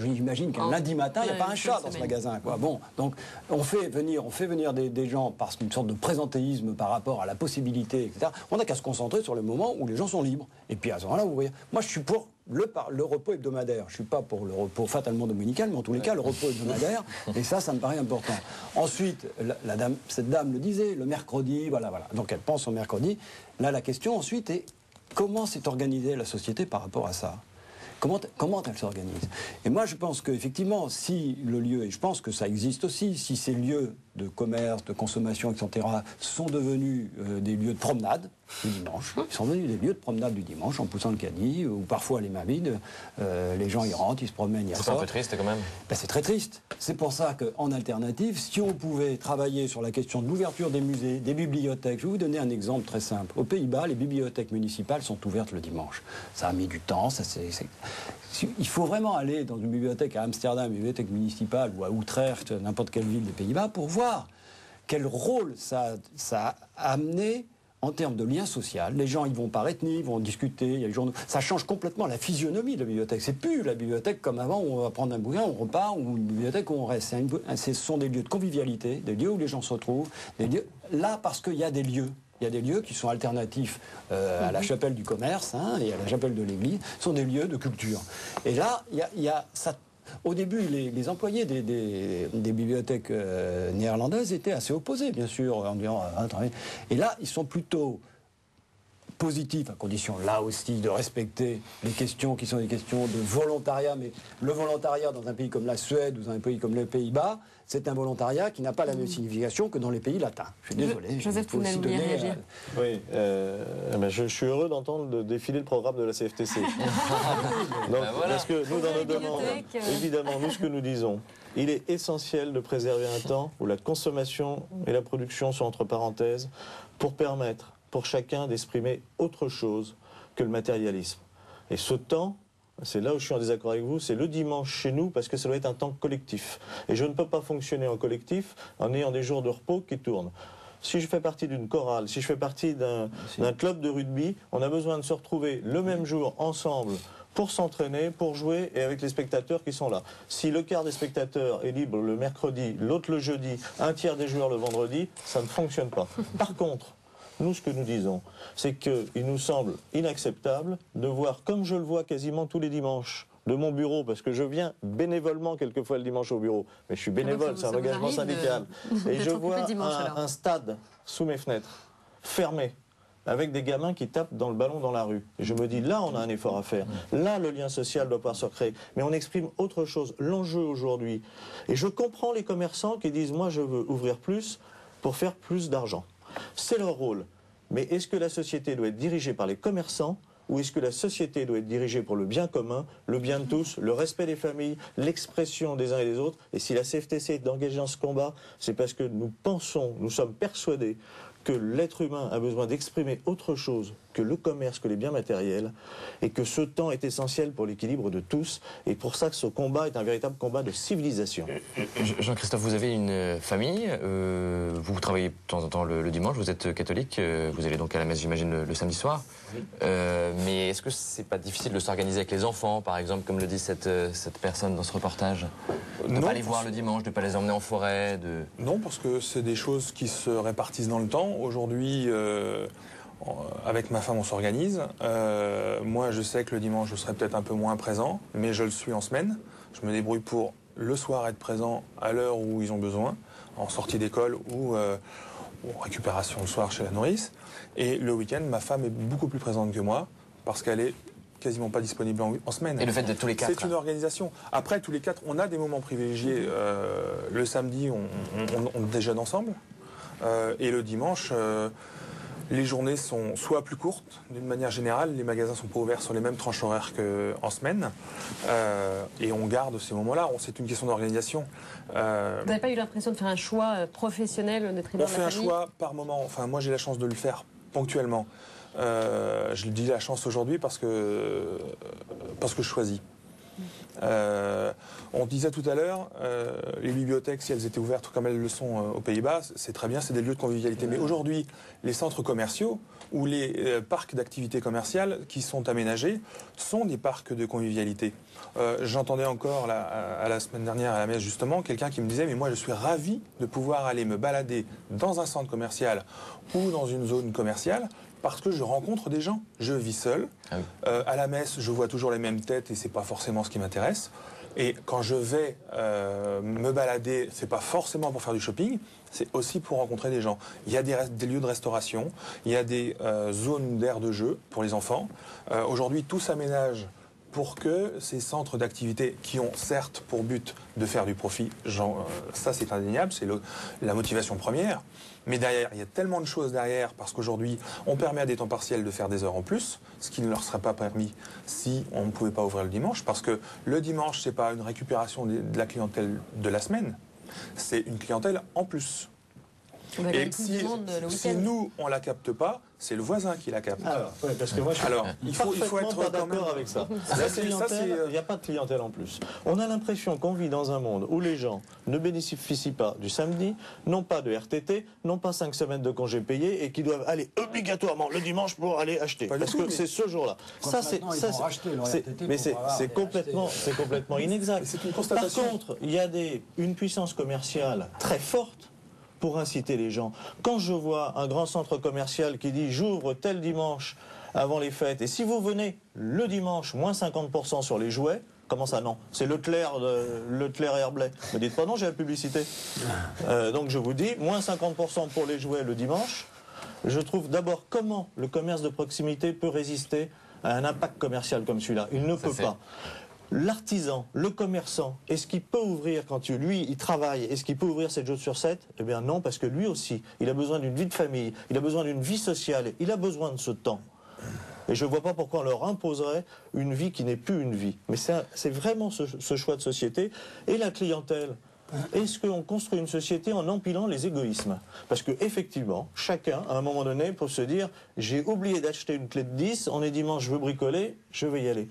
J'imagine qu'un lundi matin, il n'y a pas un chat dans ce magasin, quoi. Bon, donc on fait venir des gens par une sorte de présentéisme par rapport à la possibilité, etc. On n'a qu'à se concentrer sur le moment où les gens sont libres. Et puis à ce moment-là, vous voyez, moi je suis pour le repos hebdomadaire. Je ne suis pas pour le repos fatalement dominical, mais en tous les cas, le repos hebdomadaire. Et ça me paraît important. Ensuite, cette dame le disait, le mercredi, voilà. Donc elle pense au mercredi. Là, la question ensuite est comment s'est organisée la société par rapport à ça ? Comment elle s'organise? Et moi, je pense qu'effectivement, si le lieu, et je pense que ça existe aussi, si ces lieux de commerce, de consommation, etc., sont devenus des lieux de promenade du dimanche, ils sont devenus des lieux de promenade du dimanche, en poussant le caddie, ou parfois les mains vides, les gens y rentrent, ils se promènent, ils ressortent. C'est un peu triste quand même. C'est très triste. C'est pour ça qu'en alternative, si on pouvait travailler sur la question de l'ouverture des musées, des bibliothèques, je vais vous donner un exemple très simple. Aux Pays-Bas, les bibliothèques municipales sont ouvertes le dimanche. Ça a mis du temps, il faut vraiment aller dans une bibliothèque à Amsterdam, une bibliothèque municipale, ou à Utrecht, n'importe quelle ville des Pays-Bas, pour voir quel rôle ça a amené en termes de lien social. Les gens, ils vont par ethnie, ils vont discuter, il y a les journaux. Ça change complètement la physionomie de la bibliothèque. C'est plus la bibliothèque comme avant, où on va prendre un bouquin, on repart, ou une bibliothèque où on reste. Ce sont des lieux de convivialité, des lieux où les gens se retrouvent, là parce qu'il y a des lieux. Il y a des lieux qui sont alternatifs à la chapelle du commerce et à la chapelle de l'église, sont des lieux de culture. Et là, il y a ça. Au début, les employés des bibliothèques néerlandaises étaient assez opposés, bien sûr, en disant... Et là, ils sont plutôt positifs, à condition, là aussi, de respecter les questions qui sont des questions de volontariat. Mais le volontariat dans un pays comme la Suède ou dans un pays comme les Pays-Bas, c'est un volontariat qui n'a pas la même signification que dans les pays latins. Je suis désolé. Joseph Pounel, vous voulez réagir? Oui, je suis heureux d'entendre défiler le programme de la CFTC. Donc, parce que nous, dans nos demandes, évidemment, nous, ce que nous disons, il est essentiel de préserver un temps où la consommation et la production sont entre parenthèses pour permettre pour chacun d'exprimer autre chose que le matérialisme. Et ce temps, c'est là où je suis en désaccord avec vous, c'est le dimanche chez nous parce que ça doit être un temps collectif. Et je ne peux pas fonctionner en collectif en ayant des jours de repos qui tournent. Si je fais partie d'une chorale, si je fais partie d'un club de rugby, on a besoin de se retrouver le même jour ensemble pour s'entraîner, pour jouer et avec les spectateurs qui sont là. Si le quart des spectateurs est libre le mercredi, l'autre le jeudi, un tiers des joueurs le vendredi, ça ne fonctionne pas. Par contre, nous, ce que nous disons, c'est qu'il nous semble inacceptable de voir, comme je le vois quasiment tous les dimanches, de mon bureau, parce que je viens bénévolement quelquefois le dimanche au bureau, mais je suis bénévole, c'est un engagement syndical, et je vois un stade sous mes fenêtres, fermé, avec des gamins qui tapent dans le ballon dans la rue. Et je me dis, là, on a un effort à faire. Là, le lien social doit pouvoir se recréer. Mais on exprime autre chose, l'enjeu aujourd'hui. Et je comprends les commerçants qui disent, moi, je veux ouvrir plus pour faire plus d'argent. C'est leur rôle. Mais est-ce que la société doit être dirigée par les commerçants ou est-ce que la société doit être dirigée pour le bien commun, le bien de tous, le respect des familles, l'expression des uns et des autres? Et si la CFTC est engagée dans ce combat, c'est parce que nous pensons, nous sommes persuadés que l'être humain a besoin d'exprimer autre chose que le commerce, que les biens matériels, et que ce temps est essentiel pour l'équilibre de tous, et pour ça que ce combat est un véritable combat de civilisation. Jean-Christophe, vous avez une famille, vous travaillez de temps en temps le dimanche, vous êtes catholique, vous allez donc à la messe, j'imagine, le samedi soir. Oui. Mais est-ce que c'est pas difficile de s'organiser avec les enfants, par exemple, comme le dit cette personne dans ce reportage? De ne pas les voir le dimanche, de ne pas les emmener en forêt Non, parce que c'est des choses qui se répartissent dans le temps. Aujourd'hui, avec ma femme, on s'organise. Moi, je sais que le dimanche, je serai peut-être un peu moins présent, mais je le suis en semaine. Je me débrouille pour le soir être présent à l'heure où ils ont besoin, en sortie d'école ou récupération le soir chez la nourrice. Et le week-end, ma femme est beaucoup plus présente que moi parce qu'elle est quasiment pas disponible en semaine. Et le fait de tous les 4. C'est une organisation. Après, tous les 4, on a des moments privilégiés. Le samedi, on déjeune ensemble. Et le dimanche, les journées sont soit plus courtes, d'une manière générale, les magasins sont pas ouverts sur les mêmes tranches horaires qu'en semaine, et on garde ces moments-là. C'est une question d'organisation. Vous n'avez pas eu l'impression de faire un choix professionnel au détriment de la famille? On fait un choix par moment. Enfin, moi, j'ai la chance de le faire ponctuellement. Je le dis la chance aujourd'hui parce que je choisis. On disait tout à l'heure, les bibliothèques, si elles étaient ouvertes comme elles le sont aux Pays-Bas, c'est très bien, c'est des lieux de convivialité. Mais aujourd'hui, les centres commerciaux ou les parcs d'activités commerciales qui sont aménagés sont des parcs de convivialité. J'entendais encore à la semaine dernière à la messe justement quelqu'un qui me disait mais moi je suis ravi de pouvoir aller me balader dans un centre commercial ou dans une zone commerciale parce que je rencontre des gens. Je vis seul. Ah oui. À la messe, je vois toujours les mêmes têtes et c'est pas forcément ce qui m'intéresse. Et quand je vais me balader, c'est pas forcément pour faire du shopping, c'est aussi pour rencontrer des gens. Il y a des lieux de restauration, il y a des zones d'aires de jeu pour les enfants. Aujourd'hui, tout s'aménage pour que ces centres d'activité qui ont certes pour but de faire du profit, ça c'est indéniable, c'est la motivation première, mais derrière, il y a tellement de choses derrière, parce qu'aujourd'hui, on permet à des temps partiels de faire des heures en plus, ce qui ne leur serait pas permis si on ne pouvait pas ouvrir le dimanche, parce que le dimanche, c'est pas une récupération de la clientèle de la semaine, c'est une clientèle en plus. Et si nous, on ne la capte pas, c'est le voisin qui la capte. Alors, ouais, parce que moi, il faut être pas d'accord avec ça. Il n'y a pas de clientèle en plus. On a l'impression qu'on vit dans un monde où les gens ne bénéficient pas du samedi, n'ont pas de RTT, n'ont pas 5 semaines de congés payés et qui doivent aller obligatoirement le dimanche pour aller acheter. Parce que c'est ce jour-là. Mais c'est complètement inexact. C'est une constatation. Par contre, il y a une puissance commerciale très forte pour inciter les gens. Quand je vois un grand centre commercial qui dit « j'ouvre tel dimanche avant les fêtes » et si vous venez le dimanche, moins 50% sur les jouets, comment ça non? C'est Leclerc et Herblay. Ne dites pas non, j'ai la publicité. Donc je vous dis, moins 50% pour les jouets le dimanche. Je trouve d'abord comment le commerce de proximité peut résister à un impact commercial comme celui-là. Il ne peut pas. L'artisan, le commerçant, est-ce qu'il peut ouvrir quand lui, il travaille, est-ce qu'il peut ouvrir 7 jours sur 7? Eh bien non, parce que lui aussi, il a besoin d'une vie de famille, il a besoin d'une vie sociale, il a besoin de ce temps. Et je ne vois pas pourquoi on leur imposerait une vie qui n'est plus une vie. Mais c'est vraiment ce choix de société. Et la clientèle, est-ce qu'on construit une société en empilant les égoïsmes? Parce qu'effectivement, chacun, à un moment donné, peut se dire « j'ai oublié d'acheter une clé de 10, on est dimanche, je veux bricoler, je vais y aller ».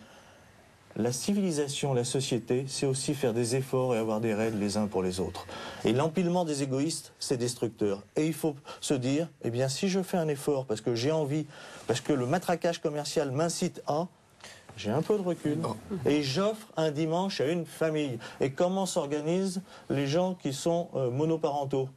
La civilisation, la société, c'est aussi faire des efforts et avoir des règles les uns pour les autres. Et l'empilement des égoïstes, c'est destructeur. Et il faut se dire, eh bien, si je fais un effort parce que j'ai envie, parce que le matraquage commercial m'incite à, j'ai un peu de recul, et j'offre un dimanche à une famille. Et comment s'organisent les gens qui sont monoparentaux?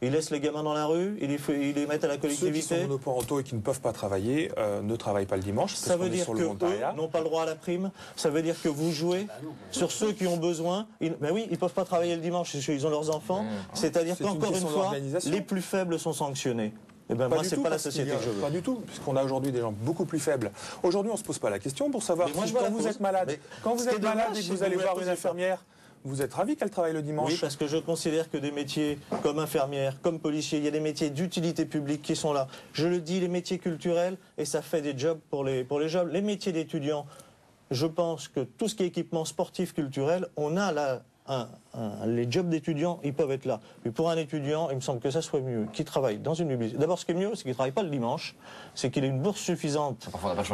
Ils laissent les gamins dans la rue, ils les mettent à la collectivité. Ceux qui sont monoparentaux et qui ne peuvent pas travailler ne travaillent pas le dimanche. Ça veut dire qu'eux n'ont pas le droit à la prime. Ça veut dire que vous jouez sur ceux qui ont besoin. Ben oui, ils ne peuvent pas travailler le dimanche parce qu'ils ont leurs enfants. C'est-à-dire qu'encore une fois, les plus faibles sont sanctionnés. Eh ben moi, c'est pas la société que je veux. Pas du tout, puisqu'on a aujourd'hui des gens beaucoup plus faibles. Aujourd'hui, on ne se pose pas la question pour savoir si quand vous êtes malade, et que vous allez voir une infirmière, vous êtes ravi qu'elle travaille le dimanche? Oui, parce que je considère que des métiers comme infirmière, comme policier, il y a des métiers d'utilité publique qui sont là. Je le dis, les métiers culturels, et ça fait des jobs pour les jobs. Les métiers d'étudiants, je pense que tout ce qui est équipement sportif, culturel, on a là... les jobs d'étudiants, ils peuvent être là. Mais pour un étudiant, il me semble que ça soit mieux qu'il travaille dans une bibliothèque. D'abord, ce qui est mieux, c'est qu'il ne travaille pas le dimanche, c'est qu'il ait une bourse suffisante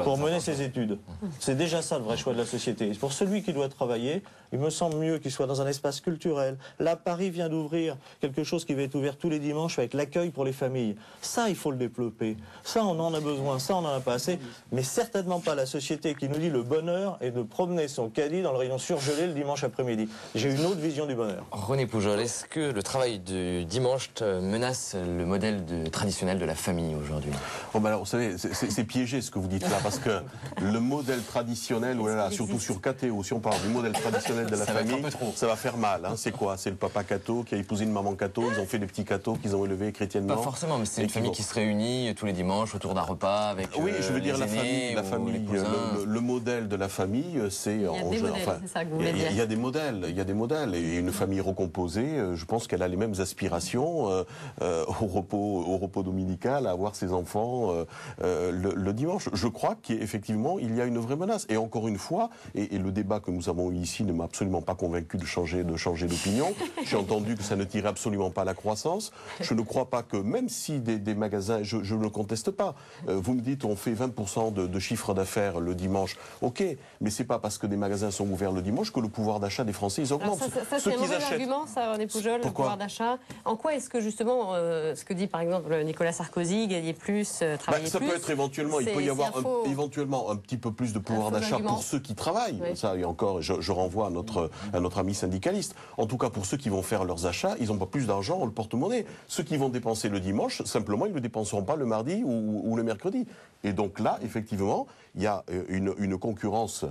pour mener ses études. C'est déjà ça le vrai choix de la société. Pour celui qui doit travailler, il me semble mieux qu'il soit dans un espace culturel. Là, Paris vient d'ouvrir quelque chose qui va être ouvert tous les dimanches avec l'accueil pour les familles. Ça, il faut le développer. Ça, on en a besoin. Ça, on n'en a pas assez. Mais certainement pas la société qui nous dit le bonheur est de promener son caddie dans le rayon surgelé le dimanche après-midi. J'ai une autre vision du bonheur. René Poujol, est-ce que le travail du dimanche menace le modèle traditionnel de la famille aujourd'hui? Oh ben alors, vous savez, c'est piégé ce que vous dites là, parce que le modèle traditionnel, voilà, surtout sur KTO, si on parle du modèle traditionnel de la famille, ça va faire mal. Hein. C'est quoi? C'est le papa Cato qui a épousé une maman Cato, ils ont fait des petits Cato qu'ils ont élevés chrétiennement. Pas forcément, mais c'est une famille qui se réunit tous les dimanches autour d'un repas avec oui, je veux dire la famille, le modèle de la famille, c'est... Il y a des modèles, et une famille recomposée, je pense qu'elle a les mêmes aspirations au repos dominical, à avoir ses enfants le dimanche. Je crois qu'effectivement, il y a une vraie menace. Et encore une fois, et le débat que nous avons eu ici ne m'a absolument pas convaincu de changer d'opinion. J'ai entendu que ça ne tirait absolument pas la croissance. Je ne crois pas que, même si des magasins, je ne le conteste pas, vous me dites on fait 20% de chiffre d'affaires le dimanche, ok, mais c'est pas parce que des magasins sont ouverts le dimanche que le pouvoir d'achat des Français augmente. Ça c'est un mauvais argument, ça, René Poujol, le pouvoir d'achat. En quoi est-ce que justement, ce que dit par exemple Nicolas Sarkozy, gagner plus, travailler ça plus, peut être éventuellement, il peut y avoir éventuellement un petit peu plus de pouvoir d'achat pour ceux qui travaillent. Oui. Ça, et encore, je renvoie à notre ami syndicaliste. En tout cas, pour ceux qui vont faire leurs achats, ils n'ont pas plus d'argent dans le porte-monnaie. Ceux qui vont dépenser le dimanche, simplement, ils ne le dépenseront pas le mardi ou le mercredi. Et donc là, effectivement, il y a une concurrence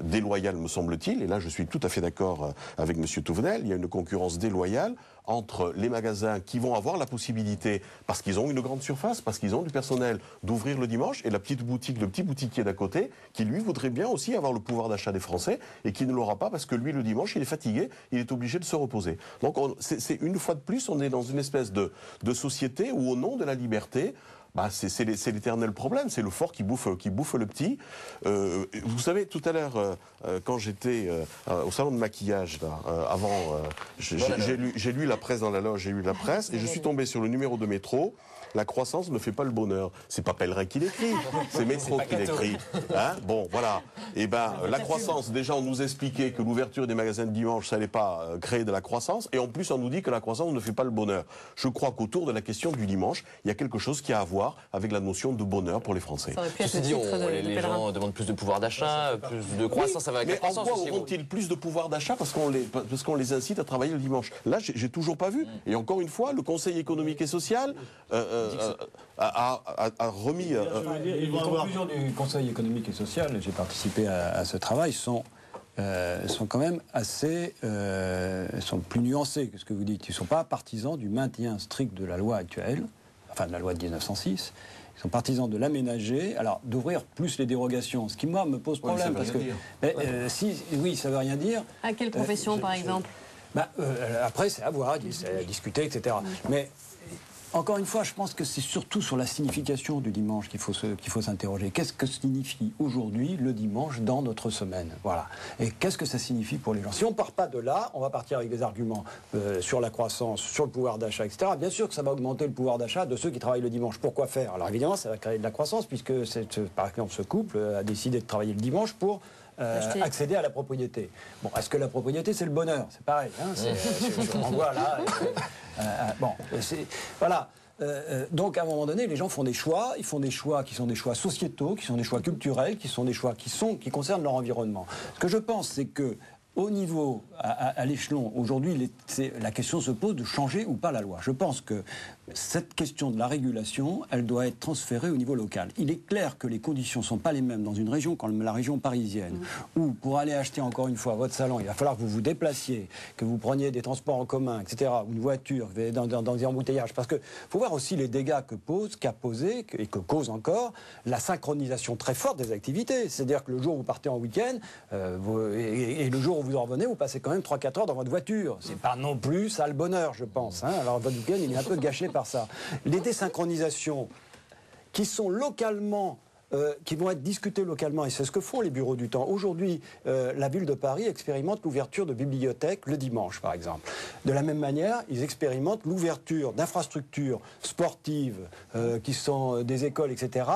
déloyale, me semble-t-il, et là je suis tout à fait d'accord avec M. Touvenel, il y a une concurrence déloyale entre les magasins qui vont avoir la possibilité, parce qu'ils ont une grande surface, parce qu'ils ont du personnel, d'ouvrir le dimanche, et la petite boutique, le petit boutiquier d'à côté, qui lui voudrait bien aussi avoir le pouvoir d'achat des Français, et qui ne l'aura pas parce que lui, le dimanche, il est fatigué, il est obligé de se reposer. Donc c'est une fois de plus, on est dans une espèce de société où, au nom de la liberté, c'est l'éternel problème, c'est le fort qui bouffe le petit. Vous savez, tout à l'heure, quand j'étais au salon de maquillage, avant, j'ai lu la presse dans la loge, j'ai lu la presse, et je suis tombé sur le numéro de Métro. La croissance ne fait pas le bonheur. C'est pas Pellerin qui l'écrit, c'est Métro qui l'écrit. Hein, bon, voilà. Et la croissance, déjà, on nous expliquait que l'ouverture des magasins de dimanche, ça n'allait pas créer de la croissance, et en plus, on nous dit que la croissance ne fait pas le bonheur. Je crois qu'autour de la question du dimanche, il y a quelque chose qui a à voir avec la notion de bonheur pour les Français. Ceci dit, les gens demandent plus de pouvoir d'achat, plus de croissance, ça va avec la croissance. Mais en quoi auront-ils plus de pouvoir d'achat parce qu'on les incite à travailler le dimanche? Là, j'ai toujours pas vu. Et encore une fois, le Conseil économique et social a remis... Les conclusions du Conseil économique et social, j'ai participé à ce travail, sont quand même assez... sont plus nuancées que ce que vous dites. Ils ne sont pas partisans du maintien strict de la loi actuelle, enfin de la loi de 1906. Ils sont partisans de l'aménager, alors d'ouvrir plus les dérogations. Ce qui, moi, me pose problème. Parce que, oui, ça ne veut rien dire. À quelle profession, par exemple? Après, c'est à voir, c'est à discuter, etc. Mais... Encore une fois, je pense que c'est surtout sur la signification du dimanche qu'il faut s'interroger. Qu'est-ce que signifie aujourd'hui le dimanche dans notre semaine? Voilà. Et qu'est-ce que ça signifie pour les gens? Si on ne part pas de là, on va partir avec des arguments sur la croissance, sur le pouvoir d'achat, etc. Bien sûr que ça va augmenter le pouvoir d'achat de ceux qui travaillent le dimanche. Pourquoi faire? Alors évidemment, ça va créer de la croissance, puisque par exemple ce couple a décidé de travailler le dimanche pour... accéder à la propriété. Bon, est-ce que la propriété, c'est le bonheur? C'est pareil. Hein, je renvoie là. Voilà. Donc, à un moment donné, les gens font des choix. Ils font des choix qui sont des choix sociétaux, qui sont des choix culturels, qui sont des choix qui concernent leur environnement. Ce que je pense, c'est que au niveau, à l'échelon, aujourd'hui, la question se pose de changer ou pas la loi. Je pense que cette question de la régulation, elle doit être transférée au niveau local. Il est clair que les conditions ne sont pas les mêmes dans une région comme la région parisienne, où pour aller acheter encore une fois votre salon, il va falloir que vous vous déplaciez, que vous preniez des transports en commun, etc., ou une voiture, dans des embouteillages. Parce qu'il faut voir aussi les dégâts qu'a posé, et que cause encore, la synchronisation très forte des activités. C'est-à-dire que le jour où vous partez en week-end, et le jour où vous en revenez, vous passez quand même 3-4 heures dans votre voiture. C'est pas non plus ça le bonheur, je pense. Hein. Alors votre week-end, il est un peu gâché par ça. Les désynchronisations qui sont localement, qui vont être discutées localement, et c'est ce que font les bureaux du temps. Aujourd'hui, la ville de Paris expérimente l'ouverture de bibliothèques le dimanche, par exemple. De la même manière, ils expérimentent l'ouverture d'infrastructures sportives qui sont des écoles, etc.,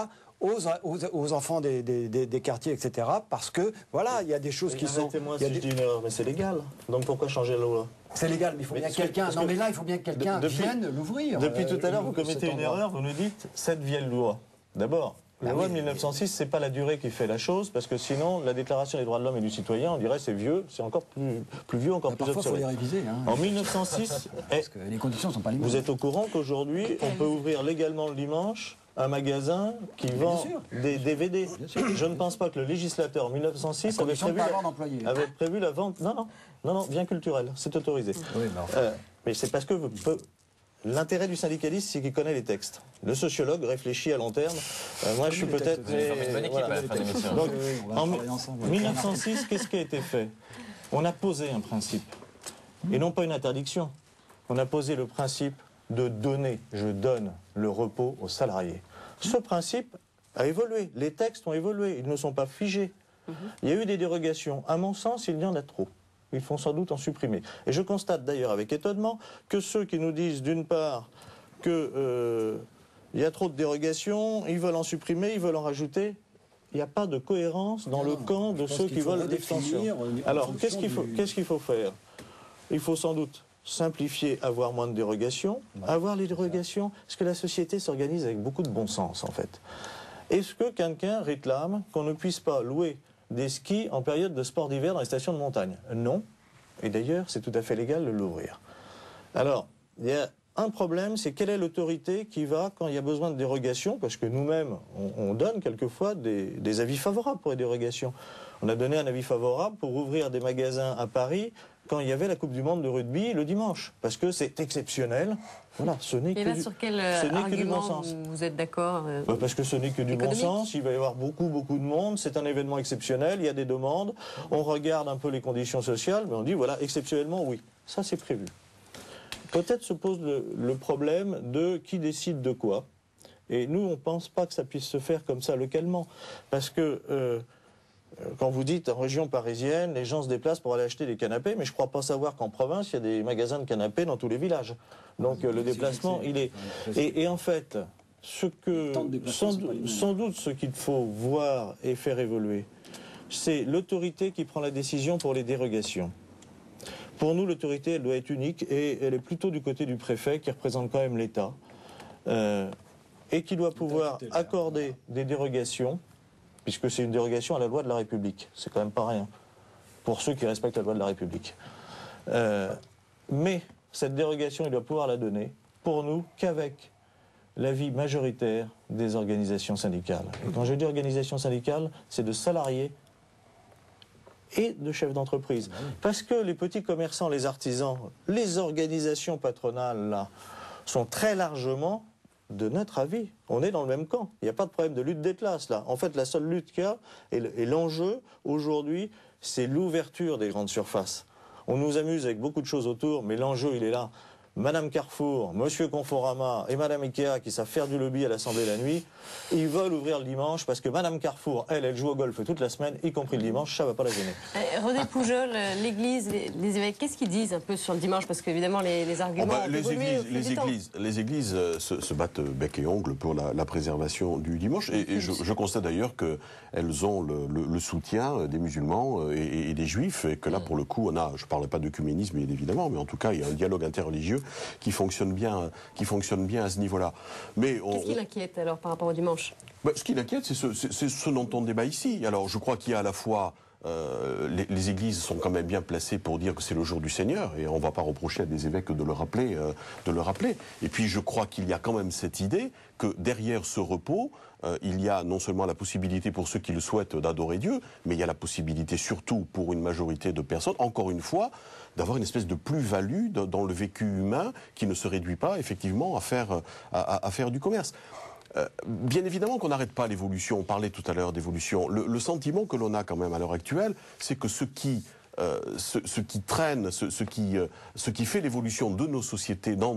aux enfants des quartiers, etc. Parce que, voilà, il y a des choses qui sont... Arrêtez-moi si je dis une erreur, mais c'est légal. Donc pourquoi changer la loi? C'est légal, mais il faut bien que quelqu'un... Non, mais là, il faut bien que quelqu'un vienne l'ouvrir. Depuis tout à l'heure, vous commettez une erreur, vous nous dites cette vieille loi. D'abord, La loi de 1906, c'est pas la durée qui fait la chose, parce que sinon, la Déclaration des droits de l'homme et du citoyen, on dirait c'est vieux, c'est encore plus vieux, encore plus Parfois, il faut obsolète. les réviser. Hein. En 1906, Parce que les conditions ne sont pas les mêmes. vous êtes au courant qu'aujourd'hui, on peut ouvrir légalement le dimanche un magasin qui vend des DVD. Je ne pense pas que le législateur en 1906 avait prévu la vente. Non, bien culturel, c'est autorisé. Oui, mais c'est parce que l'intérêt du syndicaliste, c'est qu'il connaît les textes. Le sociologue réfléchit à long terme. Moi, je suis peut-être... Donc, en 1906, qu'est-ce qui a été fait? On a posé un principe, et non pas une interdiction. On a posé le principe de donner, je donne le repos aux salariés. Ce principe a évolué, les textes ont évolué, ils ne sont pas figés. Il y a eu des dérogations. À mon sens, il y en a trop. Il faut sans doute en supprimer. Et je constate d'ailleurs avec étonnement que ceux qui nous disent d'une part qu'il y a trop de dérogations, ils veulent en supprimer, ils veulent en rajouter. Il n'y a pas de cohérence dans le camp de ceux qui veulent l'extension. Alors, qu'est-ce qu'il faut faire? Il faut sans doute simplifier, avoir moins de dérogations, avoir les dérogations, parce que la société s'organise avec beaucoup de bon sens, en fait. Est-ce que quelqu'un réclame qu'on ne puisse pas louer des skis en période de sport d'hiver dans les stations de montagne? Non. Et d'ailleurs, c'est tout à fait légal de l'ouvrir. Alors, il y a un problème, c'est quelle est l'autorité qui va, quand il y a besoin de dérogation, parce que nous-mêmes, on donne quelquefois des avis favorables pour les dérogations. On a donné un avis favorable pour ouvrir des magasins à Paris quand il y avait la Coupe du Monde de rugby le dimanche, parce que c'est exceptionnel. Voilà, ce n'est que sur quel argument vous êtes d'accord? Parce que ce n'est que du bon sens, il va y avoir beaucoup de monde, c'est un événement exceptionnel, il y a des demandes, on regarde un peu les conditions sociales, mais on dit voilà, exceptionnellement oui, ça c'est prévu. Peut-être se pose le problème de qui décide de quoi, et nous on ne pense pas que ça puisse se faire comme ça localement, parce que quand vous dites en région parisienne, les gens se déplacent pour aller acheter des canapés, mais je ne crois pas savoir qu'en province, il y a des magasins de canapés dans tous les villages. Donc le déplacement, il est... Et en fait, sans doute ce qu'il faut voir et faire évoluer, c'est l'autorité qui prend la décision pour les dérogations. Pour nous, l'autorité, elle doit être unique, et elle est plutôt du côté du préfet, qui représente quand même l'État, et qui doit pouvoir accorder des dérogations, puisque c'est une dérogation à la loi de la République. C'est quand même pas rien, pour ceux qui respectent la loi de la République. Mais cette dérogation, il doit pouvoir la donner, pour nous, qu'avec l'avis majoritaire des organisations syndicales. Et quand je dis organisations syndicales, c'est de salariés et de chefs d'entreprise. Parce que les petits commerçants, les artisans, les organisations patronales, là, sont très largement de notre avis. On est dans le même camp. Il n'y a pas de problème de lutte des classes, là. En fait, la seule lutte qu'il y a, et l'enjeu, aujourd'hui, c'est l'ouverture des grandes surfaces. On nous amuse avec beaucoup de choses autour, mais l'enjeu, il est là. Madame Carrefour, Monsieur Conforama et Madame Ikea, qui savent faire du lobby à l'Assemblée la nuit, ils veulent ouvrir le dimanche parce que Madame Carrefour, elle joue au golf toute la semaine, y compris le dimanche, ça ne va pas la gêner. René Poujol, l'Église, les évêques, qu'est-ce qu'ils disent un peu sur le dimanche? Parce qu'évidemment, les arguments ont évolué au fil du temps. Les églises se battent bec et ongle pour la préservation du dimanche. Et je constate d'ailleurs qu'elles ont le soutien des musulmans et des juifs. Et que là, pour le coup, je ne parle pas d'œcuménisme, évidemment, mais en tout cas, il y a un dialogue interreligieux qui fonctionne bien à ce niveau-là. Qu'est-ce qui l'inquiète alors par rapport au dimanche? Ce qui l'inquiète, c'est ce dont on débat ici. Alors, je crois qu'il y a à la fois les églises sont quand même bien placées pour dire que c'est le jour du Seigneur, et on ne va pas reprocher à des évêques de le rappeler. Et puis je crois qu'il y a quand même cette idée que derrière ce repos, il y a non seulement la possibilité pour ceux qui le souhaitent d'adorer Dieu, mais il y a la possibilité surtout pour une majorité de personnes, encore une fois, d'avoir une espèce de plus-value dans le vécu humain qui ne se réduit pas effectivement à faire du commerce. Bien évidemment qu'on n'arrête pas l'évolution, on parlait tout à l'heure d'évolution. Le sentiment que l'on a quand même à l'heure actuelle, c'est que ce qui traîne, ce qui fait l'évolution de nos sociétés dans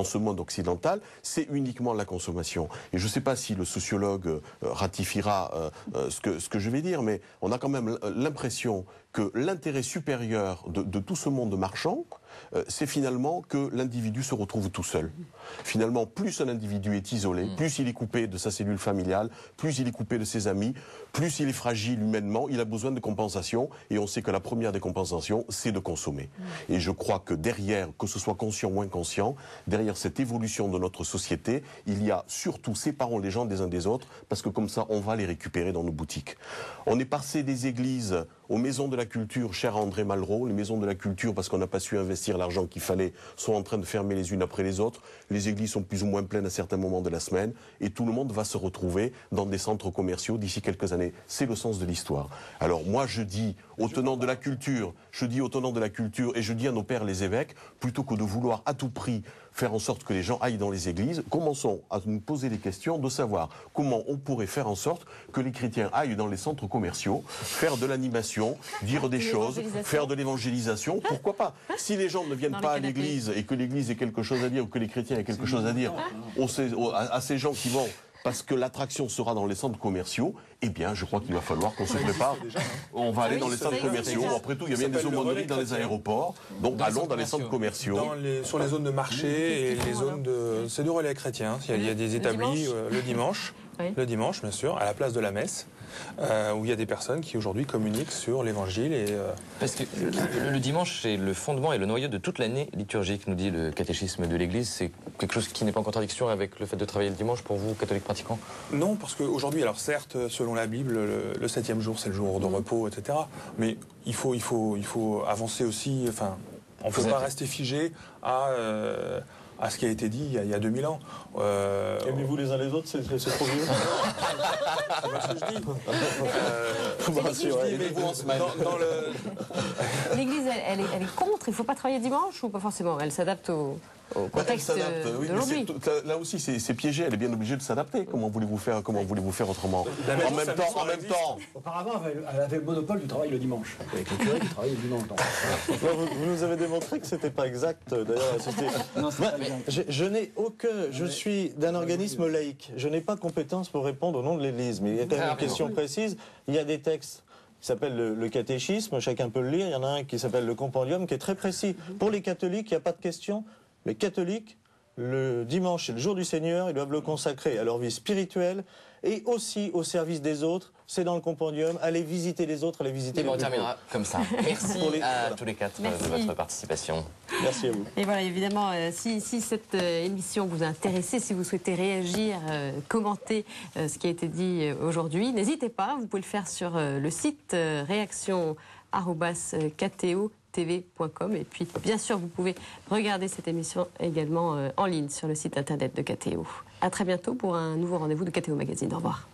ce monde occidental, c'est uniquement la consommation. Et je ne sais pas si le sociologue ratifiera ce que je vais dire, mais on a quand même l'impression que l'intérêt supérieur de tout ce monde marchand, c'est finalement que l'individu se retrouve tout seul. Finalement, plus un individu est isolé, plus il est coupé de sa cellule familiale, plus il est coupé de ses amis, plus il est fragile humainement, il a besoin de compensation, et on sait que la première des compensations, c'est de consommer. Et je crois que derrière, que ce soit conscient ou inconscient, derrière cette évolution de notre société, il y a surtout, séparons les gens des uns des autres, parce que comme ça, on va les récupérer dans nos boutiques. On est passé des églises aux maisons de la culture, cher André Malraux, les maisons de la culture, parce qu'on n'a pas su investir l'argent qu'il fallait, sont en train de fermer les unes après les autres. Les églises sont plus ou moins pleines à certains moments de la semaine, et tout le monde va se retrouver dans des centres commerciaux d'ici quelques années. C'est le sens de l'histoire. Alors moi, je dis aux tenants de la culture, et je dis à nos pères les évêques, plutôt que de vouloir à tout prix faire en sorte que les gens aillent dans les églises, commençons à nous poser les questions de savoir comment on pourrait faire en sorte que les chrétiens aillent dans les centres commerciaux, faire de l'animation, dire des choses, faire de l'évangélisation, pourquoi pas. Si les gens ne viennent pas à l'église et que l'église ait quelque chose à dire ou que les chrétiens aient quelque chose à dire à ces gens qui vont parce que l'attraction sera dans les centres commerciaux, eh bien, je crois qu'il va falloir qu'on se prépare. On va aller dans les centres commerciaux. Après tout, il y a bien des aumôneries dans les aéroports. Donc, allons dans les centres commerciaux. Sur les zones de marché et les zones de... C'est du relais chrétien. Il y a des établis le dimanche, bien sûr, à la place de la messe, où il y a des personnes qui aujourd'hui communiquent sur l'évangile. Parce que le dimanche, c'est le fondement et le noyau de toute l'année liturgique, nous dit le catéchisme de l'Église. C'est quelque chose qui n'est pas en contradiction avec le fait de travailler le dimanche pour vous, catholiques pratiquants? Non, parce qu'aujourd'hui, alors certes, selon la Bible, le 7e jour, c'est le jour de repos, etc. Mais il faut avancer aussi. Enfin, on ne peut pas rester figé à ce qui a été dit il y a 2000 ans. Aimez-vous les uns les autres, c'est trop vieux. L'Église, elle est contre, il ne faut pas travailler dimanche ou pas forcément? Elle s'adapte au contexte d'aujourd'hui. Là aussi, c'est piégé, elle est bien obligée de s'adapter. Comment voulez-vous faire autrement? En même temps. Auparavant, elle avait le monopole du travail le dimanche. Avec les curés qui travaillaient le dimanche. Vous nous avez démontré que c'était pas exact, d'ailleurs. Je suis d'un organisme laïque. Je n'ai pas compétence pour répondre au nom de l'Église. Mais il y a quand même une question précise. Il y a des textes qui s'appellent le catéchisme, chacun peut le lire. Il y en a un qui s'appelle le compendium, qui est très précis. Pour les catholiques, il n'y a pas de question. Les catholiques, le dimanche et le jour du Seigneur, ils doivent le consacrer à leur vie spirituelle et aussi au service des autres. C'est dans le compendium. Allez visiter les autres, allez visiter les autres. On terminera comme ça. Merci à tous les quatre de votre participation. Merci à vous. Et voilà, évidemment, si cette émission vous a intéressé, si vous souhaitez réagir, commenter ce qui a été dit aujourd'hui, n'hésitez pas. Vous pouvez le faire sur le site réaction@kto.tv.com. Et puis, bien sûr, vous pouvez regarder cette émission également en ligne sur le site internet de KTO. À très bientôt pour un nouveau rendez-vous de KTO Magazine. Au revoir.